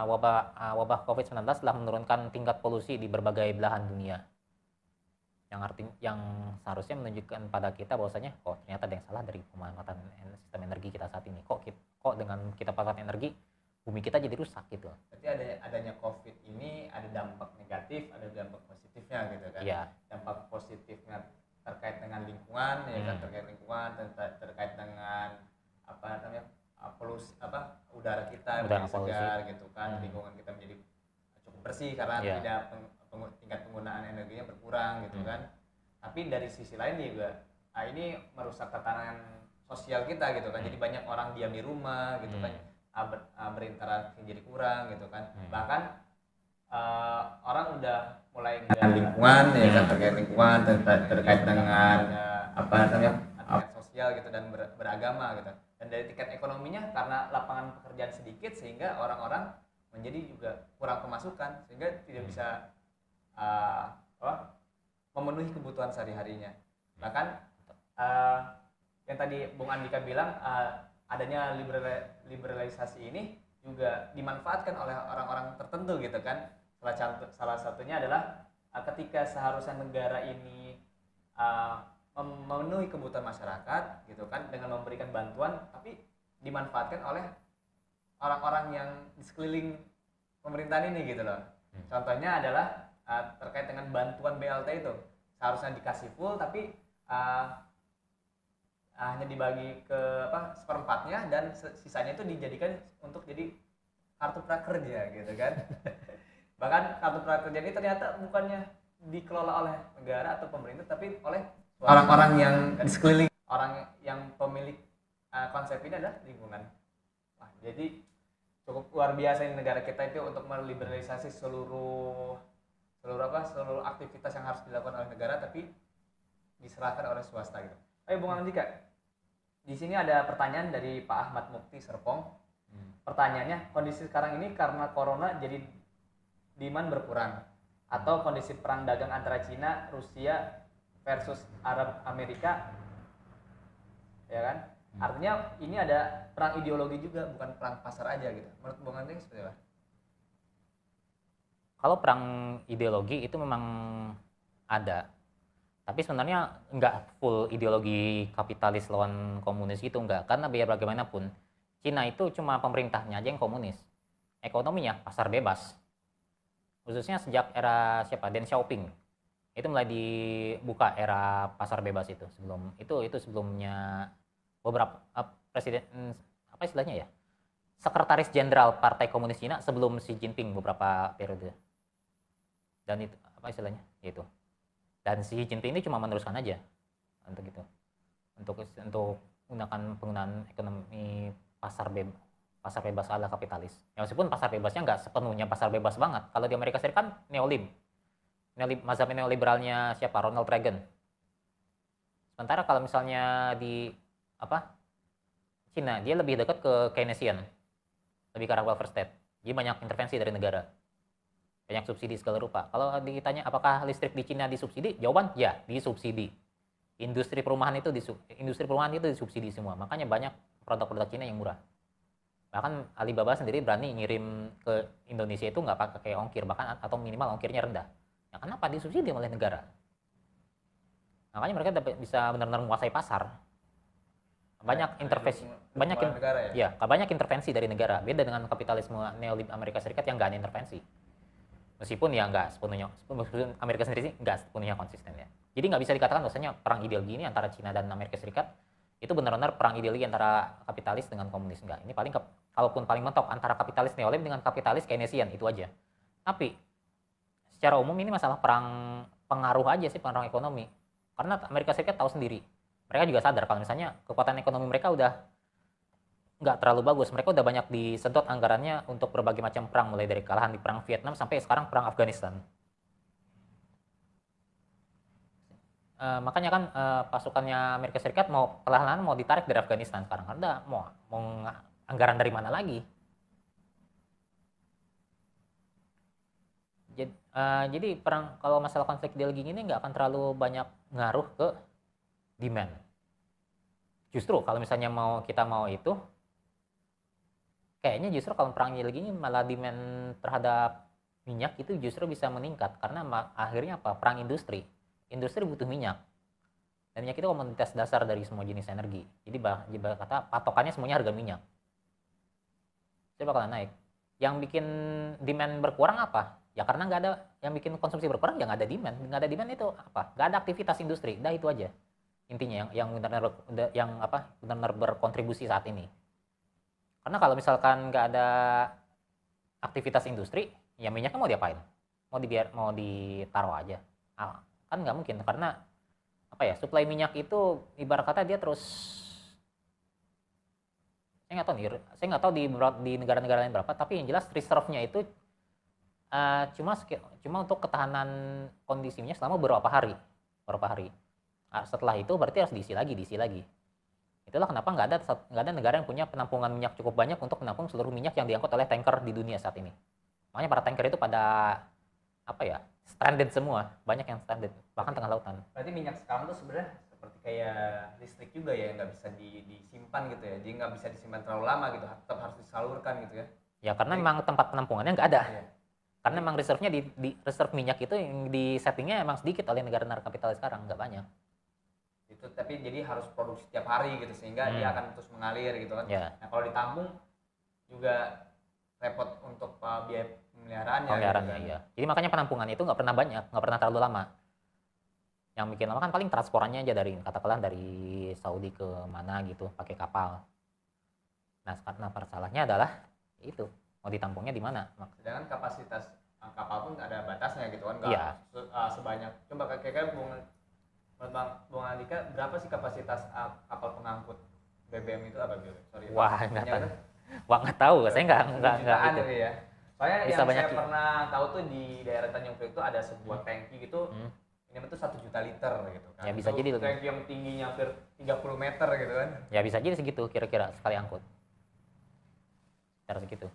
wabah COVID-19 telah menurunkan tingkat polusi di berbagai belahan dunia. Yang seharusnya menunjukkan pada kita bahwasanya ternyata ada yang salah dari pemanfaatan sistem energi kita saat ini. Kok dengan kita pakai energi bumi kita jadi rusak gitu. Berarti adanya COVID ini ada dampak negatif, ada dampak positifnya gitu kan. Iya. Dampak positifnya terkait dengan lingkungan, ya kan, terkait dengan polusi udara kita menjadi segar gitu kan, lingkungan kita menjadi cukup bersih karena tingkat penggunaan energinya berkurang gitu kan. Tapi dari sisi lain juga ini merusak tatanan sosial kita gitu kan. Jadi banyak orang diam di rumah gitu kan, berinteraksi jadi kurang gitu kan. Bahkan orang udah mulai dengan lingkungan, ya kan, terkait lingkungan, terkait dengan sosial gitu dan beragama gitu. Dan dari tingkat ekonominya karena lapangan pekerjaan sedikit sehingga orang-orang menjadi juga kurang pemasukan sehingga tidak bisa memenuhi kebutuhan sehari-harinya. Bahkan yang tadi Bung Andika bilang, adanya liberalisasi ini juga dimanfaatkan oleh orang-orang tertentu gitu kan. Salah satunya adalah ketika seharusnya negara ini memenuhi kebutuhan masyarakat gitu kan dengan memberikan bantuan, tapi dimanfaatkan oleh orang-orang yang di sekeliling pemerintahan ini gitu loh. Contohnya adalah terkait dengan bantuan BLT itu, seharusnya dikasih full tapi hanya dibagi ke seperempatnya dan sisanya itu dijadikan untuk jadi kartu prakerja gitu kan. Bahkan kartu prakerja ini ternyata bukannya dikelola oleh negara atau pemerintah tapi oleh orang-orang yang di sekeliling orang yang pemilik konsep ini adalah lingkungan. Jadi cukup luar biasa ini negara kita itu untuk meliberalisasi seluruh aktivitas yang harus dilakukan oleh negara tapi diserahkan oleh swasta gitu. Ayo Bung Andika, di sini ada pertanyaan dari Pak Ahmad Mukti Serpong. Pertanyaannya, kondisi sekarang ini karena corona jadi demand berkurang atau kondisi perang dagang antara Cina, Rusia versus Arab Amerika, ya kan? Artinya ini ada perang ideologi juga, bukan perang pasar aja gitu. Menurut Bung Andika seperti apa? Kalau perang ideologi itu memang ada, tapi sebenarnya nggak full ideologi kapitalis lawan komunis itu enggak, karena biar bagaimanapun Cina itu cuma pemerintahnya aja yang komunis, ekonominya pasar bebas. Khususnya sejak era Deng Xiaoping itu mulai dibuka era pasar bebas itu. Sebelumnya beberapa presiden istilahnya ya, sekretaris jenderal Partai Komunis Cina sebelum Xi Jinping beberapa periode. Dan itu istilahnya itu. Dan Xi Jinping ini cuma meneruskan aja untuk itu, untuk penggunaan ekonomi pasar bebas ala kapitalis. Ya, meskipun pasar bebasnya nggak sepenuhnya pasar bebas banget. Kalau di Amerika Serikat mazhab neoliberalnya Ronald Reagan. Sementara kalau misalnya di Cina, dia lebih dekat ke Keynesian, lebih ke arah welfare state. Jadi banyak intervensi dari negara, banyak subsidi segala rupa. Kalau ditanya apakah listrik di Cina disubsidi, jawaban ya, disubsidi. Industri perumahan itu disubsidi semua. Makanya banyak produk-produk Cina yang murah. Bahkan Alibaba sendiri berani ngirim ke Indonesia itu nggak pakai ongkir, bahkan atau minimal ongkirnya rendah. Ya kenapa? Disubsidi oleh negara. Makanya mereka bisa benar-benar menguasai pasar. Banyak intervensi, banyak intervensi dari negara. Beda dengan kapitalisme Amerika Serikat yang nggak ada intervensi. Meskipun Amerika sendiri nggak sepenuhnya konsisten ya. Jadi nggak bisa dikatakan bahwasanya perang ideologi ini antara Cina dan Amerika Serikat itu benar-benar perang ideologi antara kapitalis dengan komunis. Enggak. Ini kalaupun paling mentok antara kapitalis neolib dengan kapitalis Keynesian, itu aja. Tapi secara umum ini masalah perang pengaruh aja sih, perang ekonomi. Karena Amerika Serikat tahu sendiri, mereka juga sadar kalau misalnya kekuatan ekonomi mereka udah nggak terlalu bagus. Mereka udah banyak disedot anggarannya untuk berbagai macam perang, mulai dari kekalahan di perang Vietnam sampai sekarang perang Afghanistan. Makanya kan pasukannya Amerika Serikat mau perlahan-lahan mau ditarik dari Afghanistan sekarang. Karena mau anggaran dari mana lagi? Jadi perang kalau masalah konflik ideologi ini nggak akan terlalu banyak ngaruh ke demand. Justru kalau misalnya kita mau itu, kayaknya justru kalau perang ideologi ini malah demand terhadap minyak itu justru bisa meningkat karena akhirnya apa? Perang industri. Industri butuh minyak. Dan minyak itu komoditas dasar dari semua jenis energi. Jadi kata patokannya semuanya harga minyak. Itu bakalan naik. Yang bikin demand berkurang apa? Ya karena nggak ada yang bikin konsumsi berkurang, ya nggak ada demand. Nggak ada demand itu apa? Nggak ada aktivitas industri. Dah itu aja. Intinya yang benar-benar berkontribusi saat ini. Karena kalau misalkan nggak ada aktivitas industri, ya minyaknya mau diapain? Mau ditaruh aja? Kan nggak mungkin karena apa ya? Suplai minyak itu ibarat kata dia terus, saya nggak tahu di negara-negara lain berapa, tapi yang jelas reserve-nya itu cuma untuk ketahanan kondisi minyak selama beberapa hari. Setelah itu berarti harus diisi lagi. Itulah kenapa nggak ada negara yang punya penampungan minyak cukup banyak untuk menampung seluruh minyak yang diangkut oleh tanker di dunia saat ini. Makanya para tanker itu pada stranded semua, banyak yang stranded bahkan tengah lautan. Berarti minyak sekarang tuh sebenarnya seperti kayak listrik juga ya, nggak bisa disimpan gitu ya, jadi nggak bisa disimpan terlalu lama gitu, tetap harus disalurkan gitu ya. Ya karena memang tempat penampungannya nggak ada. Iya. Karena memang reserve-nya di reserve minyak itu yang di settingnya emang sedikit oleh negara-negara kapitalis sekarang, nggak banyak. Itu tapi jadi harus produksi tiap hari gitu sehingga dia akan terus mengalir gitu kan. Ya. Nah kalau ditampung juga repot untuk biaya pemeliharaannya. Pemeliharaannya gitu kan. iya. Jadi makanya penampungan itu nggak pernah banyak, nggak pernah terlalu lama. Yang bikin lama kan paling transporannya aja katakanlah dari Saudi ke mana gitu pakai kapal. Nah karena persalahnya adalah itu mau ditampungnya di mana. Sedangkan kapasitas kapal pun ada batasnya gitu kan, nggak Iya. sebanyak. Coba kayak Bung Andika, berapa sih kapasitas kapal pengangkut BBM itu apa BBM? Sorry. Wah nggak tahu. Saya nggak jutaan itu. Ya. Soalnya Bisa yang banyak saya pernah tahu tuh di daerah Tanjung Priok itu ada sebuah tangki gitu. Ini tuh 1 juta liter gitu kan. Ya bisa jadi lebih. Tangki yang tingginya hampir 30 meter gitu kan. Ya bisa jadi segitu kira-kira sekali angkut. Sekitar segitu.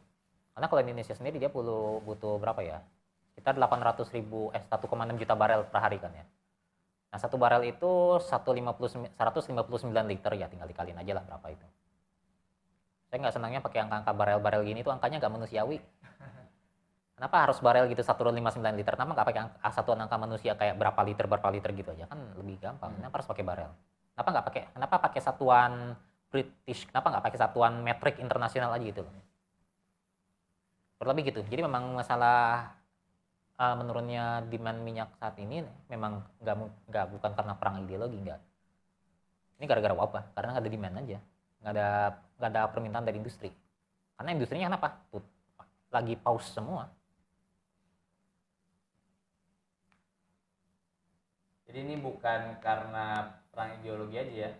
Karena kalau Indonesia sendiri dia butuh berapa ya? Sekitar 156 juta barel per hari kan ya. Nah, 1 barel itu 159 liter ya, tinggal dikaliin aja lah berapa itu. Saya nggak senangnya pakai angka-angka barel-barel gini tuh, angkanya nggak manusiawi. Kenapa harus barel gitu 159 liter? Kenapa nggak pakai satuan angka manusia kayak berapa liter gitu aja, kan lebih gampang. Kenapa harus pakai barel? Kenapa pakai satuan British? Kenapa nggak pakai satuan metrik internasional aja gitu loh? Lebih gitu. Jadi memang masalah menurunnya demand minyak saat ini memang bukan karena perang ideologi, enggak. Ini gara-gara wabah, karena nggak ada demand aja, nggak ada permintaan dari industri. Karena industrinya kenapa? Tuh, lagi pause semua. Jadi ini bukan karena perang ideologi aja ya.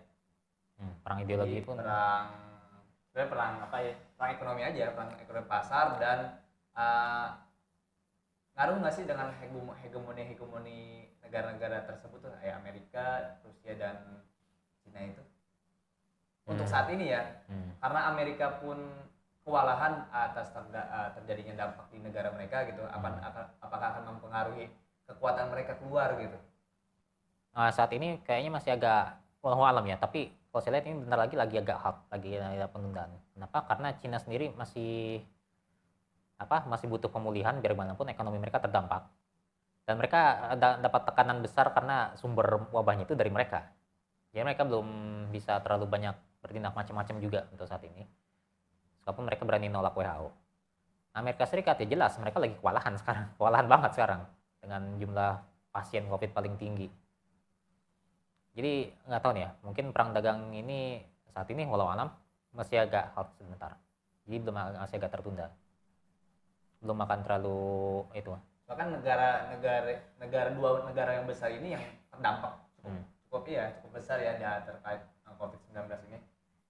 Perang ideologi pun perang apa ya? Perang ekonomi aja, perang ekonomi pasar. Dan ngaruh nggak sih dengan hegemoni negara-negara tersebut tuh kayak Amerika, Rusia dan Cina itu untuk saat ini ya. Karena Amerika pun kewalahan atas terjadinya dampak di negara mereka gitu. Apakah akan mempengaruhi kekuatan mereka keluar gitu? Saat ini kayaknya masih agak wallahu alam ya, tapi kalau saya lihat ini bentar lagi agak hot, lagi ada penundaan. Kenapa? Karena Cina sendiri masih butuh pemulihan, biar bagaimanapun ekonomi mereka terdampak. Dan mereka dapat tekanan besar karena sumber wabahnya itu dari mereka. Jadi mereka belum bisa terlalu banyak bertindak macam-macam juga untuk saat ini. Walaupun mereka berani nolak WHO. Amerika Serikat ya jelas mereka lagi kewalahan banget sekarang dengan jumlah pasien COVID paling tinggi. Jadi nggak tahu nih ya, mungkin perang dagang ini saat ini walau alam masih agak hot sebentar. Jadi masih agak tertunda. Belum akan terlalu itu. Bahkan dua negara yang besar ini yang terdampak cukup besar ya terkait COVID-19 ini.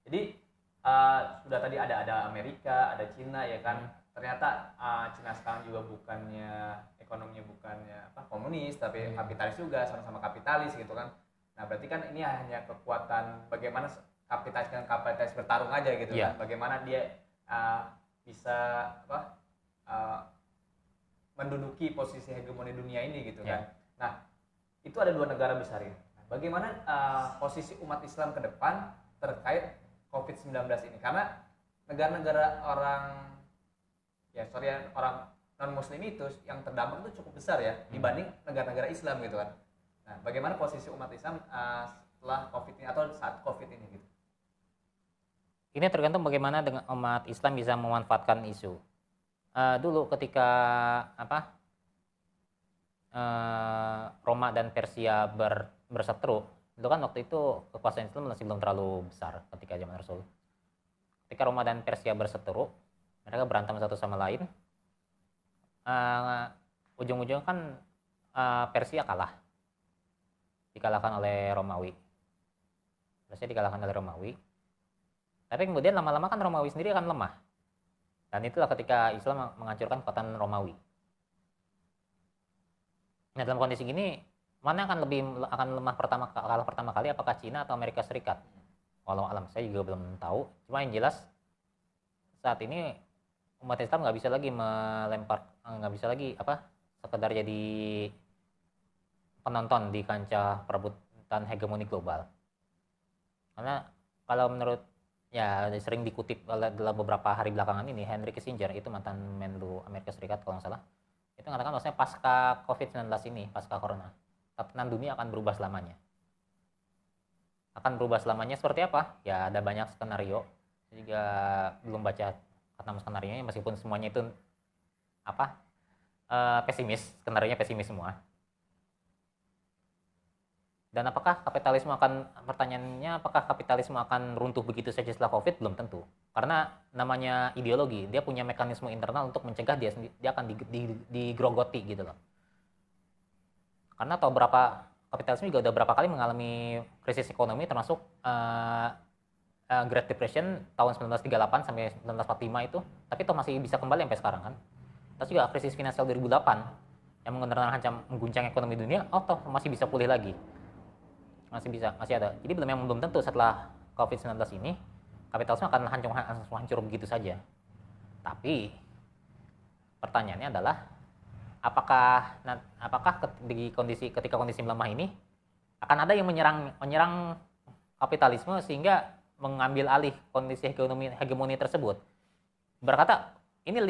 Jadi sudah tadi ada Amerika, ada Cina ya kan. Ternyata Cina sekarang juga bukannya ekonominya bukannya komunis tapi kapitalis juga, sama-sama kapitalis gitu kan. Nah, berarti kan ini hanya kekuatan bagaimana kapitalis dan kapitalis bertarung aja gitu kan. Bagaimana dia bisa menduduki posisi hegemoni dunia ini gitu kan. Nah, itu ada dua negara besar ya. Nah, bagaimana posisi umat Islam ke depan terkait COVID-19 ini? Karena negara-negara orang non muslim itu yang terdampak itu cukup besar ya dibanding negara-negara Islam gitu kan. Nah, bagaimana posisi umat Islam setelah COVID ini atau saat COVID ini gitu? Ini tergantung bagaimana dengan umat Islam bisa memanfaatkan isu. Dulu ketika Roma dan Persia berseteru, itu kan waktu itu kekuasaan Islam masih belum terlalu besar ketika zaman Rasul. Ketika Roma dan Persia berseteru, mereka berantem satu sama lain. Ujung-ujungnya kan Persia kalah, dikalahkan oleh Romawi. Persia dikalahkan oleh Romawi. Tapi kemudian lama-lama kan Romawi sendiri akan lemah. Dan itulah ketika Islam menghancurkan kekuatan Romawi. Nah, dalam kondisi gini, mana akan lemah pertama kali, apakah Cina atau Amerika Serikat? Walau alam, saya juga belum tahu. Cuma yang jelas saat ini umat Islam nggak bisa lagi sekedar jadi penonton di kancah perebutan hegemoni global. Karena kalau menurut sering dikutip dalam beberapa hari belakangan ini, Henry Kissinger, itu mantan Menlu Amerika Serikat kalau nggak salah, itu mengatakan bahwasanya pasca COVID-19 ini, pasca Corona, tatanan dunia akan berubah selamanya. Akan berubah selamanya seperti apa? Ya ada banyak skenario. Saya juga belum baca kata skenario-nya, meskipun semuanya itu pesimis, skenario-nya pesimis semua. Dan apakah kapitalisme akan runtuh begitu saja setelah COVID? Belum tentu. Karena namanya ideologi, dia punya mekanisme internal untuk mencegah dia akan digrogoti gitu loh. Karena kapitalisme juga udah berapa kali mengalami krisis ekonomi, termasuk Great Depression tahun 1938 sampai 1945 itu, tapi itu masih bisa kembali sampai sekarang kan. Terus juga krisis finansial 2008 yang mengguncang ekonomi dunia, masih bisa pulih lagi. Masih ada. Jadi belum tentu setelah COVID-19 ini kapitalisme akan hancur begitu saja. Tapi pertanyaannya adalah apakah ketika kondisi melemah ini akan ada yang menyerang kapitalisme sehingga mengambil alih kondisi hegemoni tersebut. Berkata ini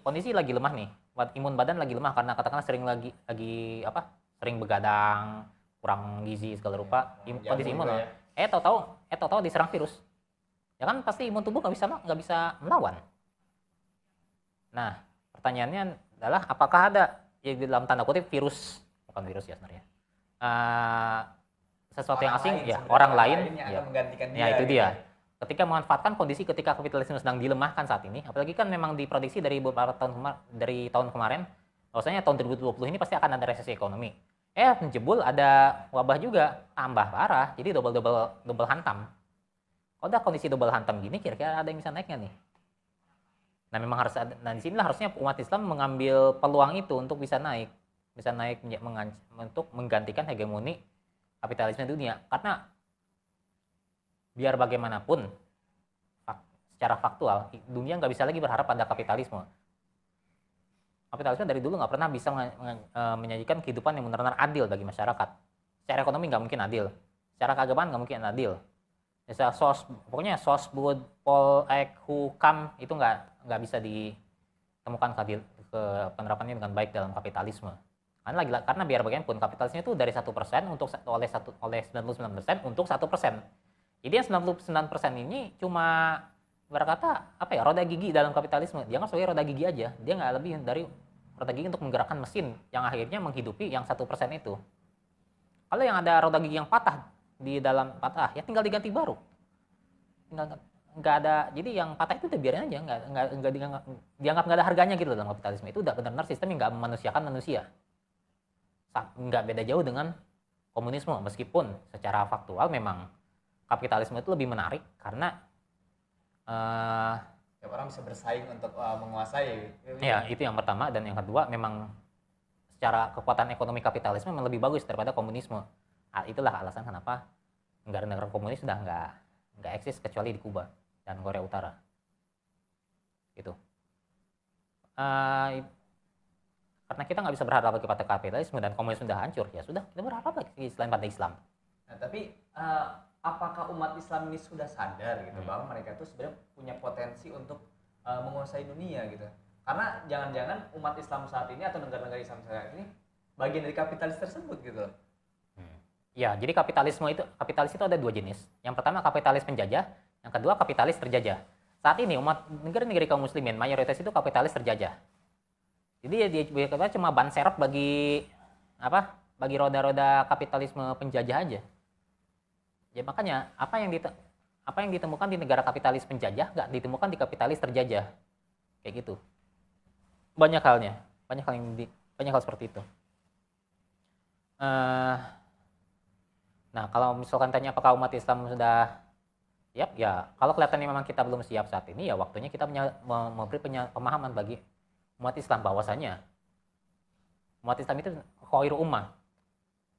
kondisi lagi lemah nih, imun badan lagi lemah karena katakanlah sering begadang, kurang gizi segala rupa, kondisi imun lah. Tahu-tahu diserang virus. Ya kan pasti imun tubuh nggak bisa melawan. Nah, pertanyaannya adalah apakah ada di dalam tanda kutip bukan virus ya sebenarnya. Sesuatu yang asing orang lain yang menggantikan dia. Ya itu dia. Ketika memanfaatkan kondisi ketika kapitalisme sedang dilemahkan saat ini, apalagi kan memang diprediksi dari tahun kemarin bahwasanya tahun 2020 ini pasti akan ada resesi ekonomi. Menjebul ada wabah juga, tambah parah, jadi double hantam. Kalau udah kondisi double hantam gini, kira-kira ada yang bisa naiknya nih? Nah memang harus ada. Nah disinilah harusnya umat Islam mengambil peluang itu untuk bisa naik untuk menggantikan hegemoni kapitalisme dunia. Karena biar bagaimanapun, secara faktual, dunia nggak bisa lagi berharap pada kapitalisme. Kapitalisme dari dulu nggak pernah bisa menyajikan kehidupan yang benar-benar adil bagi masyarakat. Secara ekonomi nggak mungkin adil, secara keagamaan nggak mungkin adil. Pokoknya sosbud, pol, ek, hukam itu nggak bisa ditemukan ke penerapannya dengan baik dalam kapitalisme. Karena biar bagaimanapun kapitalisme itu dari 1% oleh 99% untuk 1%. Jadi yang 99% ini cuma berkata roda gigi dalam kapitalisme. Dia nggak sebagai roda gigi aja, dia nggak lebih dari roda gigi untuk menggerakkan mesin yang akhirnya menghidupi yang 1% itu. Kalau yang ada roda gigi yang patah ya tinggal diganti baru. Nggak ada, jadi yang patah itu udah biarin aja, nggak dianggap nggak ada harganya gitu dalam kapitalisme. Itu udah benar-benar sistem yang nggak memanusiakan manusia. Nggak beda jauh dengan komunisme, meskipun secara faktual memang kapitalisme itu lebih menarik karena Tiap orang bisa bersaing untuk menguasai. ya itu yang pertama, dan yang kedua memang secara kekuatan ekonomi kapitalisme memang lebih bagus daripada komunisme. Itulah alasan kenapa negara-negara komunis sudah nggak eksis kecuali di Kuba dan Korea Utara. Gitu. Karena kita nggak bisa berharap lagi pada kapitalisme dan komunisme sudah hancur, ya sudah kita berharap lagi selain pada Islam. Nah, tapi apakah umat Islam ini sudah sadar gitu bahwa mereka itu sebenarnya punya potensi untuk menguasai dunia gitu? Karena jangan-jangan umat Islam saat ini atau negara-negara Islam saat ini bagian dari kapitalis tersebut gitu. Ya, jadi kapitalis itu ada dua jenis. Yang pertama kapitalis penjajah, yang kedua kapitalis terjajah. Saat ini umat negara-negara kaum muslimin mayoritas itu kapitalis terjajah. Jadi ya dia cuma ban serep bagi bagi roda-roda kapitalisme penjajah aja. Ya makanya apa yang ditemukan di negara kapitalis penjajah nggak ditemukan di kapitalis terjajah. Kayak gitu. Banyak hal seperti itu. Nah, kalau misalkan tanya apakah umat Islam sudah siap, ya kalau kelihatannya memang kita belum siap saat ini, ya waktunya kita memberi pemahaman bagi umat Islam bahwasanya umat Islam itu khairu ummah.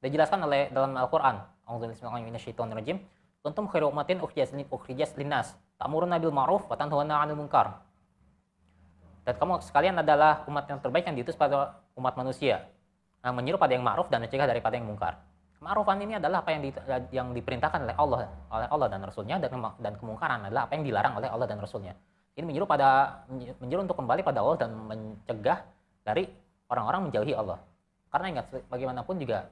Dijelaskan oleh dalam Al-Qur'an, A'udzubillahi minasyaitonirrajim, kuntum khairu ummatin ukhrijat linnas, ta'muruna bil ma'ruf wa tanhauna 'anil munkar. Dan kamu sekalian adalah umat yang terbaik yang diutus pada umat manusia, menyuruh pada yang ma'ruf dan mencegah daripada yang munkar. Kema'rufan ini adalah apa yang diperintahkan oleh Allah dan Rasulnya, dan kemungkaran adalah apa yang dilarang oleh Allah dan Rasulnya. Ini menyuruh untuk kembali pada Allah dan mencegah dari orang-orang menjauhi Allah. Karena ingat, bagaimanapun juga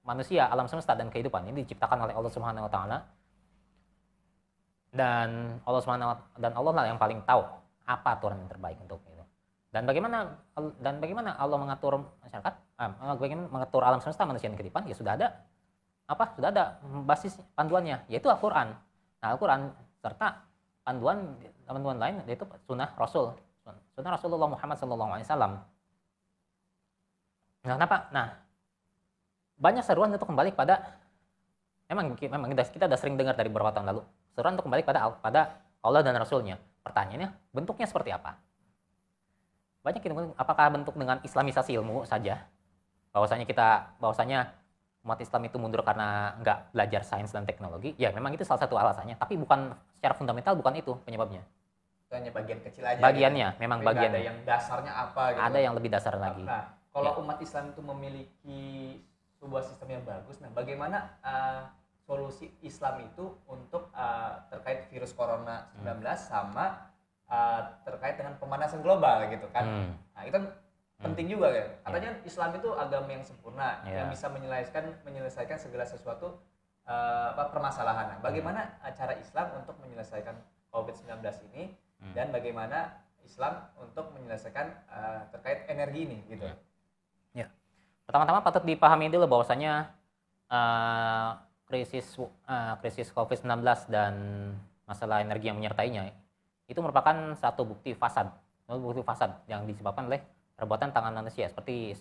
manusia, alam semesta dan kehidupan ini diciptakan oleh Allah Subhanahu wa taala. Dan Allah lah yang paling tahu apa aturan yang terbaik untuk itu. Dan bagaimana Allah mengatur masyarakat, bagaimana mengatur alam semesta, manusia dan kehidupan, ya sudah ada basis panduannya, yaitu Al-Qur'an. Nah, Al-Qur'an serta panduan lain yaitu sunnah Rasulullah Muhammad SAW. Nah, kenapa? Nah, banyak seruan untuk kembali pada memang kita sudah sering dengar dari beberapa tahun lalu, seruan untuk kembali pada Allah dan Rasulnya. Pertanyaannya, bentuknya seperti apa? Banyak apakah bentuk dengan islamisasi ilmu saja? Bahwasanya umat Islam itu mundur karena nggak belajar sains dan teknologi? Ya, memang itu salah satu alasannya, tapi bukan secara fundamental, bukan itu penyebabnya. Itu hanya bagian kecil aja. Bagiannya, gitu. memang tapi bagiannya. Ada yang dasarnya apa gitu. Ada yang lebih dasar lagi. Nah, kalau umat Islam itu memiliki sebuah sistem yang bagus, nah bagaimana solusi Islam itu untuk terkait virus corona 19 sama terkait dengan pemanasan global gitu kan. Nah, itu penting juga kan. Katanya Islam itu agama yang sempurna, yang bisa menyelesaikan segala sesuatu permasalahan. Nah, bagaimana cara Islam untuk menyelesaikan COVID-19 ini dan bagaimana Islam untuk menyelesaikan terkait energi ini gitu. Ya. Pertama-tama patut dipahami dulu bahwasanya krisis COVID-19 dan masalah energi yang menyertainya itu merupakan satu bukti fasad yang disebabkan oleh perbuatan tangan manusia, seperti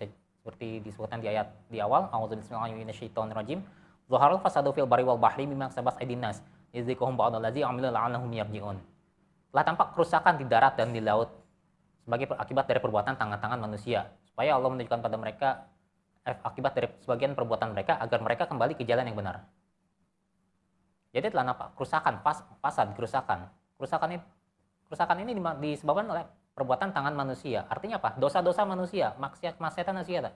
disebutkan di ayat di awal, a'udzubillahi minasyaitonirrajim, zaharul fasadu fil barri wal bahri bima kasabat aydin nas yadhikuhum ba'dallazi amilu la'annahum yarji'un. Telah tampak kerusakan di darat dan di laut sebagai akibat dari perbuatan tangan-tangan manusia, supaya Allah menunjukkan pada mereka akibat dari sebagian perbuatan mereka agar mereka kembali ke jalan yang benar. Jadi telah nampak kerusakan ini disebabkan oleh perbuatan tangan manusia. Artinya apa? Dosa-dosa manusia, maksiat manusia.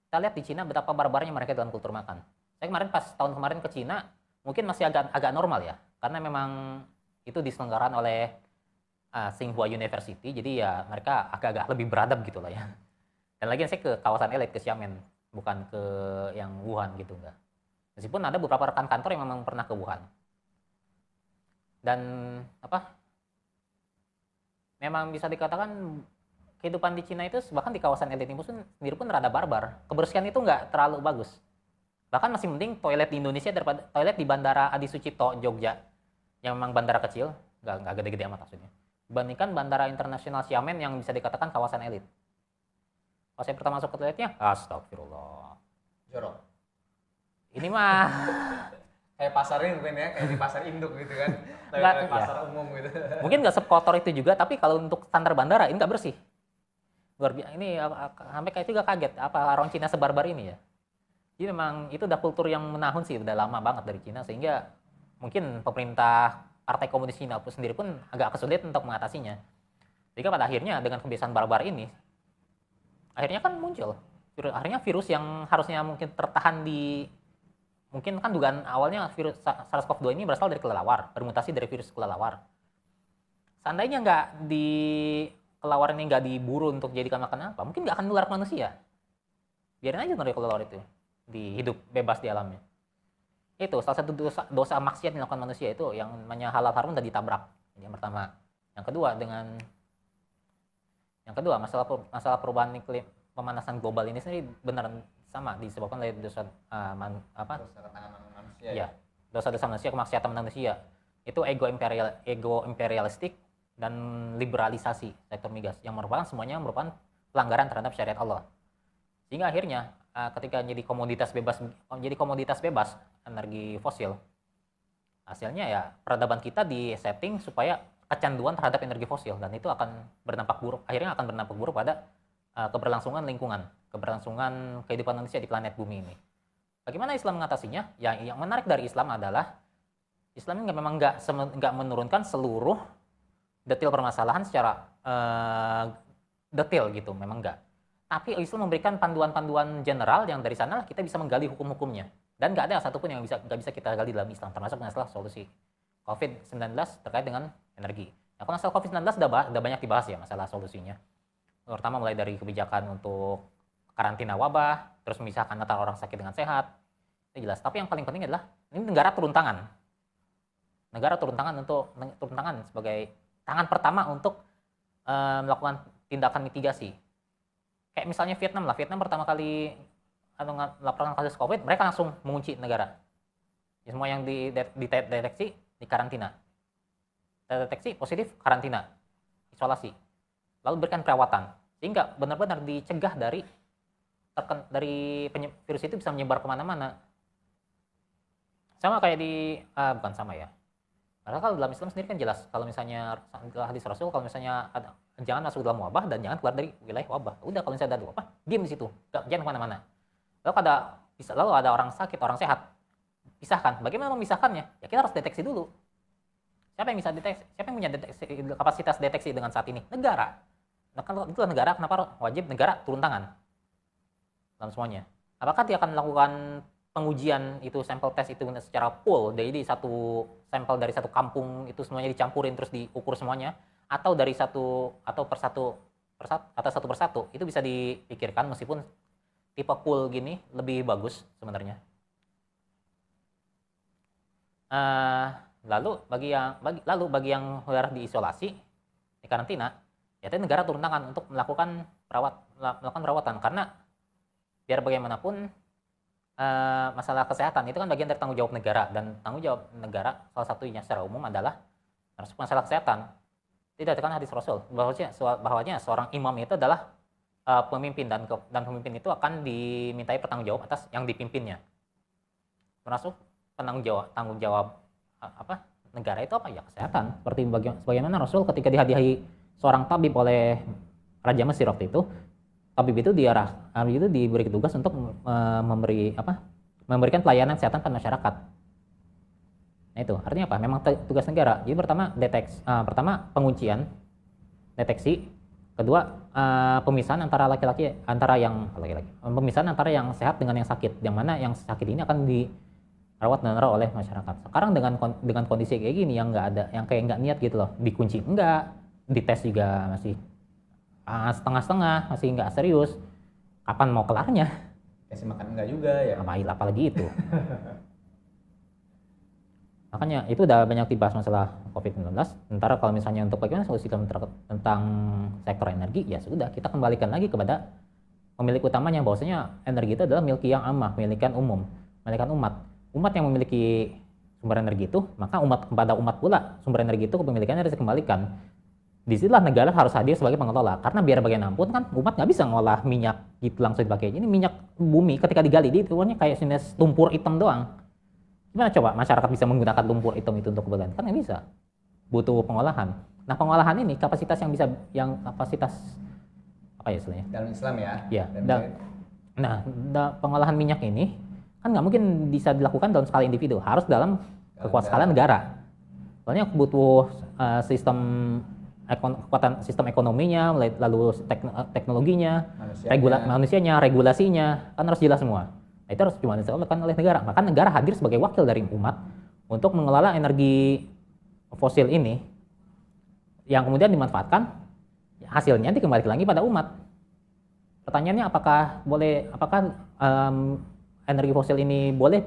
Kita lihat di Cina betapa barbarnya mereka dalam kultur makan. Saya tahun kemarin ke Cina, mungkin masih agak normal ya, karena memang itu diselenggarakan oleh Tsinghua University, jadi ya mereka agak lebih beradab gitu lah ya. Dan lagi saya ke kawasan elit, ke Xiamen, bukan ke yang Wuhan gitu enggak. Meskipun ada beberapa rekan kantor yang memang pernah ke Wuhan. Dan memang bisa dikatakan kehidupan di Cina itu, bahkan di kawasan elit itu sendiri pun rada barbar. Kebersihan itu nggak terlalu bagus. Bahkan masih mending toilet di Indonesia daripada toilet di Bandara Adi Sucipto, Jogja, yang memang bandara kecil, nggak gede-gede amat maksudnya, dibandingkan Bandara Internasional Xiamen yang bisa dikatakan kawasan elit. Pas saya pertama masuk ke toiletnya, astagfirullah, jorok. Ini mah Kayak pasarnya mungkin ya, kayak di pasar induk gitu kan. Nggak, Kayak pasar umum gitu. mungkin nggak sekotor itu juga, tapi kalau untuk standar bandara ini nggak bersih. Ini sampai kayak juga kaget apa orang Cina sebarbar ini ya. Jadi memang itu udah kultur yang menahun sih, udah lama banget dari Cina, sehingga mungkin pemerintah Partai Komunis Cina sendiri pun agak kesulitan untuk mengatasinya. Sehingga pada akhirnya dengan kebiasaan barbar ini, akhirnya kan muncul. Akhirnya virus yang harusnya mungkin tertahan di, mungkin kan dugaan awalnya virus SARS-CoV-2 ini berasal dari kelelawar, bermutasi dari virus kelelawar. Seandainya nggak di kelelawar ini nggak diburu untuk jadikan makan apa, mungkin nggak akan nular ke manusia. Biarin aja dari kelelawar itu di hidup bebas di alamnya. Itu salah satu dosa maksiat yang dilakukan manusia itu yang namanya halal haram udah ditabrak. Yang pertama. Yang kedua masalah perubahan iklim, pemanasan global ini sendiri benar sama disebabkan oleh dosa manusia. Ya, dosa-dosa manusia, kemaksiatan manusia. Itu ego imperialistik dan liberalisasi sektor migas yang semuanya merupakan pelanggaran terhadap syariat Allah. Sehingga akhirnya ketika jadi komoditas bebas energi fosil, hasilnya ya peradaban kita di setting supaya kecanduan terhadap energi fosil, dan itu akan berdampak buruk pada keberlangsungan lingkungan, keberlangsungan kehidupan manusia di planet bumi ini. Bagaimana Islam mengatasinya? Yang menarik dari Islam adalah Islam ini memang nggak menurunkan seluruh detail permasalahan secara detail gitu, memang nggak. Tapi Islam memberikan panduan-panduan general yang dari sana kita bisa menggali hukum-hukumnya. Dan nggak ada satupun yang nggak bisa kita gali dalam Islam, termasuk masalah solusi COVID-19 terkait dengan energi. Nah, kalau masalah COVID-19 udah banyak dibahas ya masalah solusinya. Pertama mulai dari kebijakan untuk karantina wabah, terus memisahkan antara orang sakit dengan sehat. Itu jelas. Tapi yang paling penting adalah ini negara turun tangan. Negara turun tangan sebagai tangan pertama untuk melakukan tindakan mitigasi. Kayak misalnya Vietnam pertama kali laporan kasus COVID, mereka langsung mengunci negara. Ya, semua yang dideteksi di karantina. Deteksi positif, karantina, isolasi. Lalu berikan perawatan. Sehingga benar-benar dicegah dari virus itu bisa menyebar kemana-mana. Sama kayak bukan sama ya. Padahal kalau dalam Islam sendiri kan jelas, kalau misalnya hadis Rasul, kalau misalnya jangan masuk dalam wabah dan jangan keluar dari wilayah wabah. Udah, kalau misalnya ada wabah, diam di situ, jangan kemana-mana. Lalu ada orang sakit, orang sehat, pisahkan. Bagaimana memisahkannya? Ya kita harus deteksi dulu. Siapa yang bisa deteksi? Siapa yang punya kapasitas deteksi dengan saat ini? Negara. Nah, kalau itulah negara, kenapa wajib negara turun tangan dalam semuanya? Apakah dia akan melakukan pengujian itu, sampel tes itu secara full, jadi satu sampel dari satu kampung itu semuanya dicampurin terus diukur semuanya, atau dari satu persatu itu bisa dipikirkan, meskipun tipe full gini lebih bagus sebenarnya. Lalu bagi yang sudah diisolasi, di karantina, ya negara turun tangan untuk melakukan perawatan, karena biar bagaimanapun masalah kesehatan itu kan bagian dari tanggung jawab negara, dan tanggung jawab negara salah satunya secara umum adalah termasuk masalah kesehatan. Tidak tekan hadis Rasul bahwanya seorang imam itu adalah pemimpin, dan pemimpin itu akan dimintai pertanggung jawab atas yang dipimpinnya. Termasuk tanggung jawab negara itu apa ya? Kesehatan. Seperti bagaimana Rasul ketika dihadiahi seorang tabib oleh Raja Mesir waktu itu, tabib itu diberi tugas untuk memberikan pelayanan kesehatan pada masyarakat. Nah itu artinya apa? Memang tugas negara. Jadi pertama penguncian, deteksi, kedua pemisahan antara pemisahan antara yang sehat dengan yang sakit. Yang mana yang sakit ini akan dirawat dan dirawat oleh masyarakat. Sekarang dengan kondisi kayak gini yang nggak ada, yang kayak nggak niat gitu loh, dikunci enggak, dites juga masih setengah-setengah, masih nggak serius. Kapan mau kelarnya? Kasih makan enggak juga ya. Apalagi itu. Makanya itu udah banyak dibahas masalah COVID-19. Sementara kalau misalnya untuk bagaimana solusi tentang sektor energi, ya sudah, kita kembalikan lagi kepada pemilik utamanya, bahwasanya energi itu adalah milki yang amah, milikan umum, milikan umat. Umat yang memiliki sumber energi itu, maka kepada umat pula sumber energi itu kepemilikannya harus dikembalikan. Disitulah negara harus hadir sebagai pengelola, karena biar bagaimanapun kan umat nggak bisa ngolah minyak gitu langsung dipakai. Ini minyak bumi ketika digali dia keluarnya kayak jenis lumpur hitam doang. Gimana coba masyarakat bisa menggunakan lumpur hitam itu untuk kebutuhan? Kan nggak bisa, butuh pengolahan. Nah, pengolahan ini kapasitas yang kapasitas apa ya istilahnya? Dalam Islam ya. Ya, nah, pengolahan minyak ini kan nggak mungkin bisa dilakukan dalam skala individu, harus dalam skala negara. Soalnya butuh sistem kekuatan sistem ekonominya, lalu teknologinya, manusianya, regulasinya, kan harus jelas semua. Nah, itu harus cuma dilakukan oleh negara. Maka negara hadir sebagai wakil dari umat untuk mengelola energi fosil ini yang kemudian dimanfaatkan, hasilnya dikembalikan lagi pada umat. Pertanyaannya apakah energi fosil ini boleh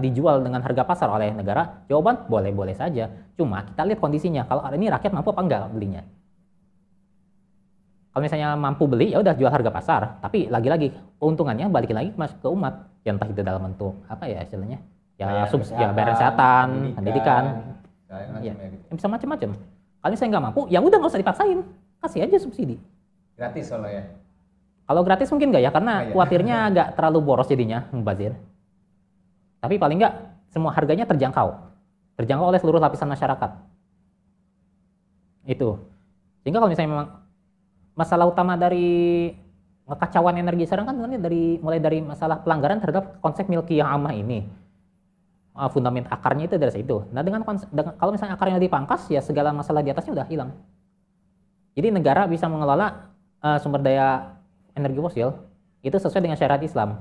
dijual dengan harga pasar oleh negara? Jawaban boleh-boleh saja. Cuma kita lihat kondisinya. Kalau ini rakyat mampu apa enggak belinya? Kalau misalnya mampu beli, ya udah jual harga pasar. Tapi lagi-lagi keuntungannya balikin lagi masuk ke umat. Ya entah itu dalam bentuk apa ya istilahnya? Ya bayar kesehatan, pendidikan. Ya, bisa macam-macam. Kalau misalnya nggak mampu, ya udah nggak usah dipaksain. Kasih aja subsidi. Gratis soalnya ya. Kalau gratis mungkin nggak ya, karena khawatirnya agak terlalu boros jadinya, mubazir. Tapi paling nggak semua harganya terjangkau oleh seluruh lapisan masyarakat. Itu. Sehingga kalau misalnya memang masalah utama dari kekacauan energi sekarang kan mulai dari masalah pelanggaran terhadap konsep milkiyah ammah ini. Fundament akarnya itu dari situ. Nah, kalau misalnya akarnya dipangkas, ya segala masalah di atasnya udah hilang. Jadi negara bisa mengelola sumber daya energi fosil itu sesuai dengan syariat Islam,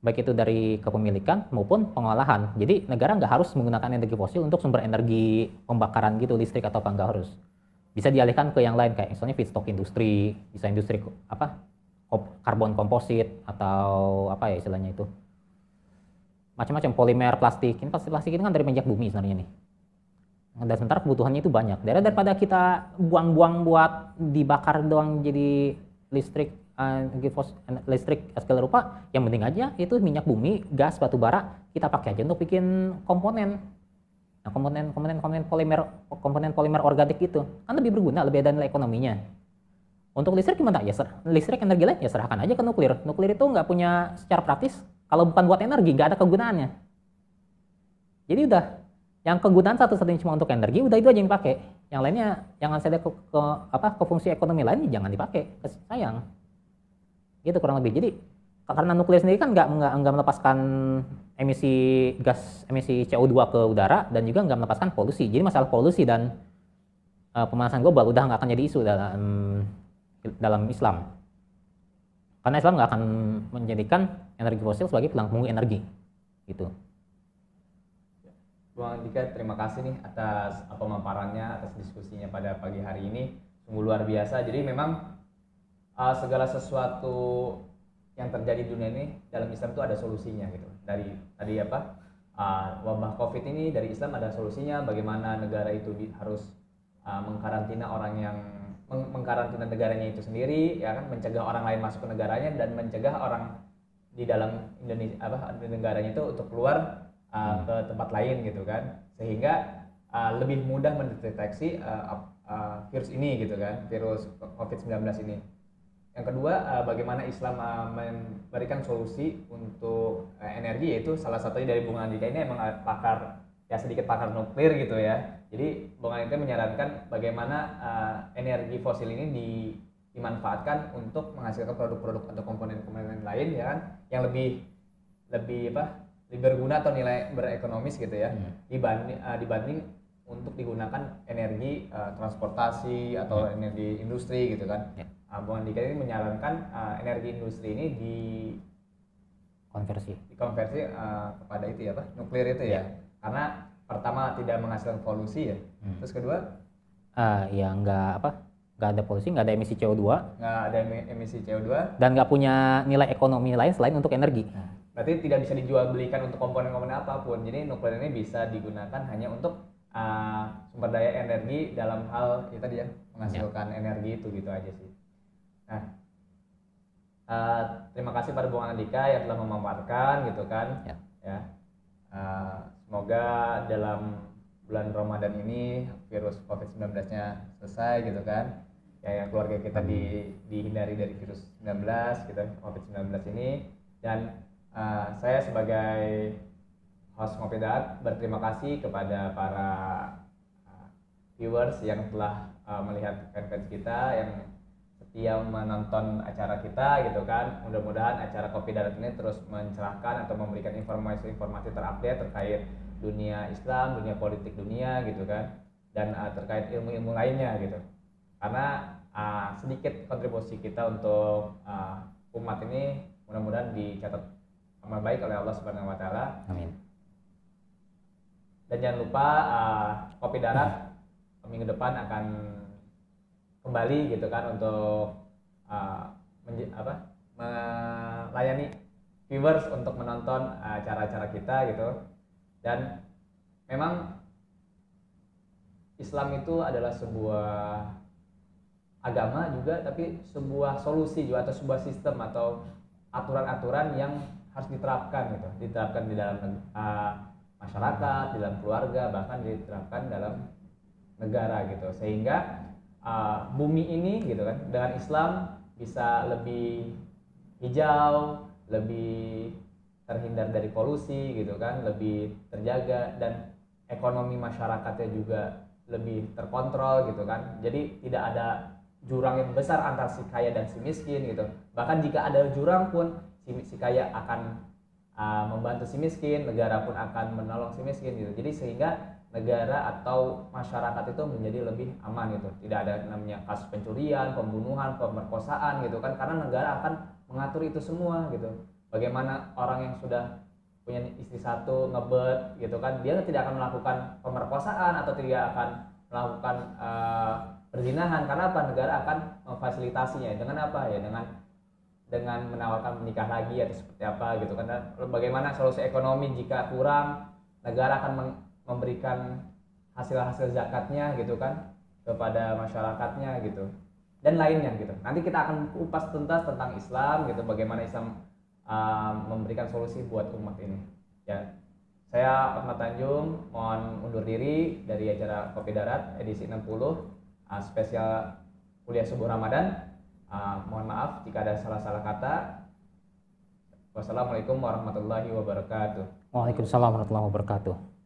baik itu dari kepemilikan maupun pengolahan. Jadi negara nggak harus menggunakan energi fosil untuk sumber energi pembakaran gitu, listrik atau apa, nggak harus. Bisa dialihkan ke yang lain, kayak misalnya feedstock industri, bisa industri karbon komposit atau apa ya istilahnya itu, macam-macam polimer plastik. Ini plastik ini kan dari minyak bumi sebenarnya nih. Dan sementara kebutuhannya itu banyak. Daripada kita buang-buang buat dibakar doang jadi listrik, listrik segala rupa, yang penting aja itu minyak bumi, gas, batu bara, kita pakai aja untuk bikin komponen. Nah, komponen polimer organik itu kan lebih berguna, lebih ada nilai ekonominya. Untuk listrik gimana? Ya listrik energi lain ya serahkan aja ke nuklir. Nuklir itu nggak punya secara praktis, kalau bukan buat energi nggak ada kegunaannya. Jadi udah, yang kegunaan satu-satunya cuma untuk energi, udah itu aja yang dipakai. Yang lainnya jangan saya ke fungsi ekonomi lain, jangan dipakai, sayang. Gitu kurang lebih. Jadi karena nuklir sendiri kan nggak melepaskan emisi CO2 ke udara, dan juga nggak melepaskan polusi. Jadi masalah polusi dan pemanasan global udah nggak akan jadi isu dalam Islam. Karena Islam nggak akan menjadikan energi fosil sebagai pengumum energi. Gitu. Bung Andika, terima kasih nih atas pemaparannya, atas diskusinya pada pagi hari ini. Sungguh luar biasa. Jadi memang segala sesuatu yang terjadi di dunia ini dalam Islam itu ada solusinya gitu. Dari tadi wabah COVID ini dari Islam ada solusinya. Bagaimana negara itu harus mengkarantina mengkarantina negaranya itu sendiri, ya kan, mencegah orang lain masuk ke negaranya dan mencegah orang di dalam Indonesia negaranya itu untuk keluar ke tempat lain gitu kan, sehingga lebih mudah mendeteksi virus ini gitu kan, virus COVID-19 ini. Yang kedua, bagaimana Islam memberikan solusi untuk energi, yaitu salah satunya dari Bung Andika ini emang sedikit pakar nuklir gitu ya. Jadi Bung Andika menyarankan bagaimana energi fosil ini dimanfaatkan untuk menghasilkan produk-produk atau komponen-komponen lain ya kan, yang lebih berguna atau nilai berekonomis gitu ya, dibanding untuk digunakan energi transportasi atau energi industri gitu kan. Bung Andika ini menyarankan energi industri ini dikonversi kepada itu ya nuklir itu ya, karena pertama tidak menghasilkan polusi ya, terus kedua ya nggak ada polusi, nggak ada emisi CO2, dan nggak punya nilai ekonomi lain selain untuk energi. Berarti tidak bisa dijual belikan untuk komponen-komponen apapun. Jadi nuklir ini bisa digunakan hanya untuk sumber daya energi dalam hal ya tadi ya, menghasilkan energi itu, gitu aja sih. Nah, terima kasih pada Bung Andika yang telah memaparkan gitu kan. Ya. Semoga dalam bulan Ramadan ini virus COVID-19-nya selesai gitu kan. Ya, yang keluarga kita dihindari dari virus 19 gitu, COVID-19 ini. Dan saya sebagai host Ngopi Darat berterima kasih kepada para viewers yang telah melihat fanpage kita, yang setia menonton acara kita gitu kan. Mudah-mudahan acara Kopi Darat ini terus mencerahkan atau memberikan informasi-informasi terupdate terkait dunia Islam, dunia politik dunia gitu kan, dan terkait ilmu-ilmu lainnya gitu. Karena sedikit kontribusi kita untuk umat ini mudah-mudahan dicatat amal baik oleh Allah Subhanahu wa taala. Amin. Dan jangan lupa Kopi Darat minggu depan akan kembali gitu kan untuk melayani viewers untuk menonton acara-acara kita gitu. Dan memang Islam itu adalah sebuah agama juga, tapi sebuah solusi juga atau sebuah sistem atau aturan-aturan yang harus diterapkan gitu, diterapkan di dalam masyarakat, di dalam keluarga, bahkan diterapkan dalam negara gitu, sehingga bumi ini gitu kan dengan Islam bisa lebih hijau, lebih terhindar dari polusi gitu kan, lebih terjaga, dan ekonomi masyarakatnya juga lebih terkontrol gitu kan. Jadi tidak ada jurang yang besar antara si kaya dan si miskin gitu. Bahkan jika ada jurang pun si kaya akan membantu si miskin, negara pun akan menolong si miskin gitu. Jadi sehingga negara atau masyarakat itu menjadi lebih aman gitu. Tidak ada namanya kasus pencurian, pembunuhan, pemerkosaan gitu kan, karena negara akan mengatur itu semua gitu. Bagaimana orang yang sudah punya istri satu ngebet gitu kan, dia tidak akan melakukan pemerkosaan atau tidak akan melakukan perzinahan, karena apa? Negara akan memfasilitasinya dengan apa ya, dengan menawarkan menikah lagi atau seperti apa gitu kan. Bagaimana solusi ekonomi jika kurang, negara akan memberikan hasil-hasil zakatnya gitu kan kepada masyarakatnya gitu, dan lainnya gitu. Nanti kita akan kupas tuntas tentang Islam gitu, bagaimana Islam memberikan solusi buat umat ini ya. Saya Ahmad Tanjung mohon undur diri dari acara Kopi Darat edisi 60 spesial kuliah subuh Ramadan. Mohon maaf jika ada salah-salah kata. Wassalamualaikum warahmatullahi wabarakatuh. Waalaikumsalam warahmatullahi wabarakatuh.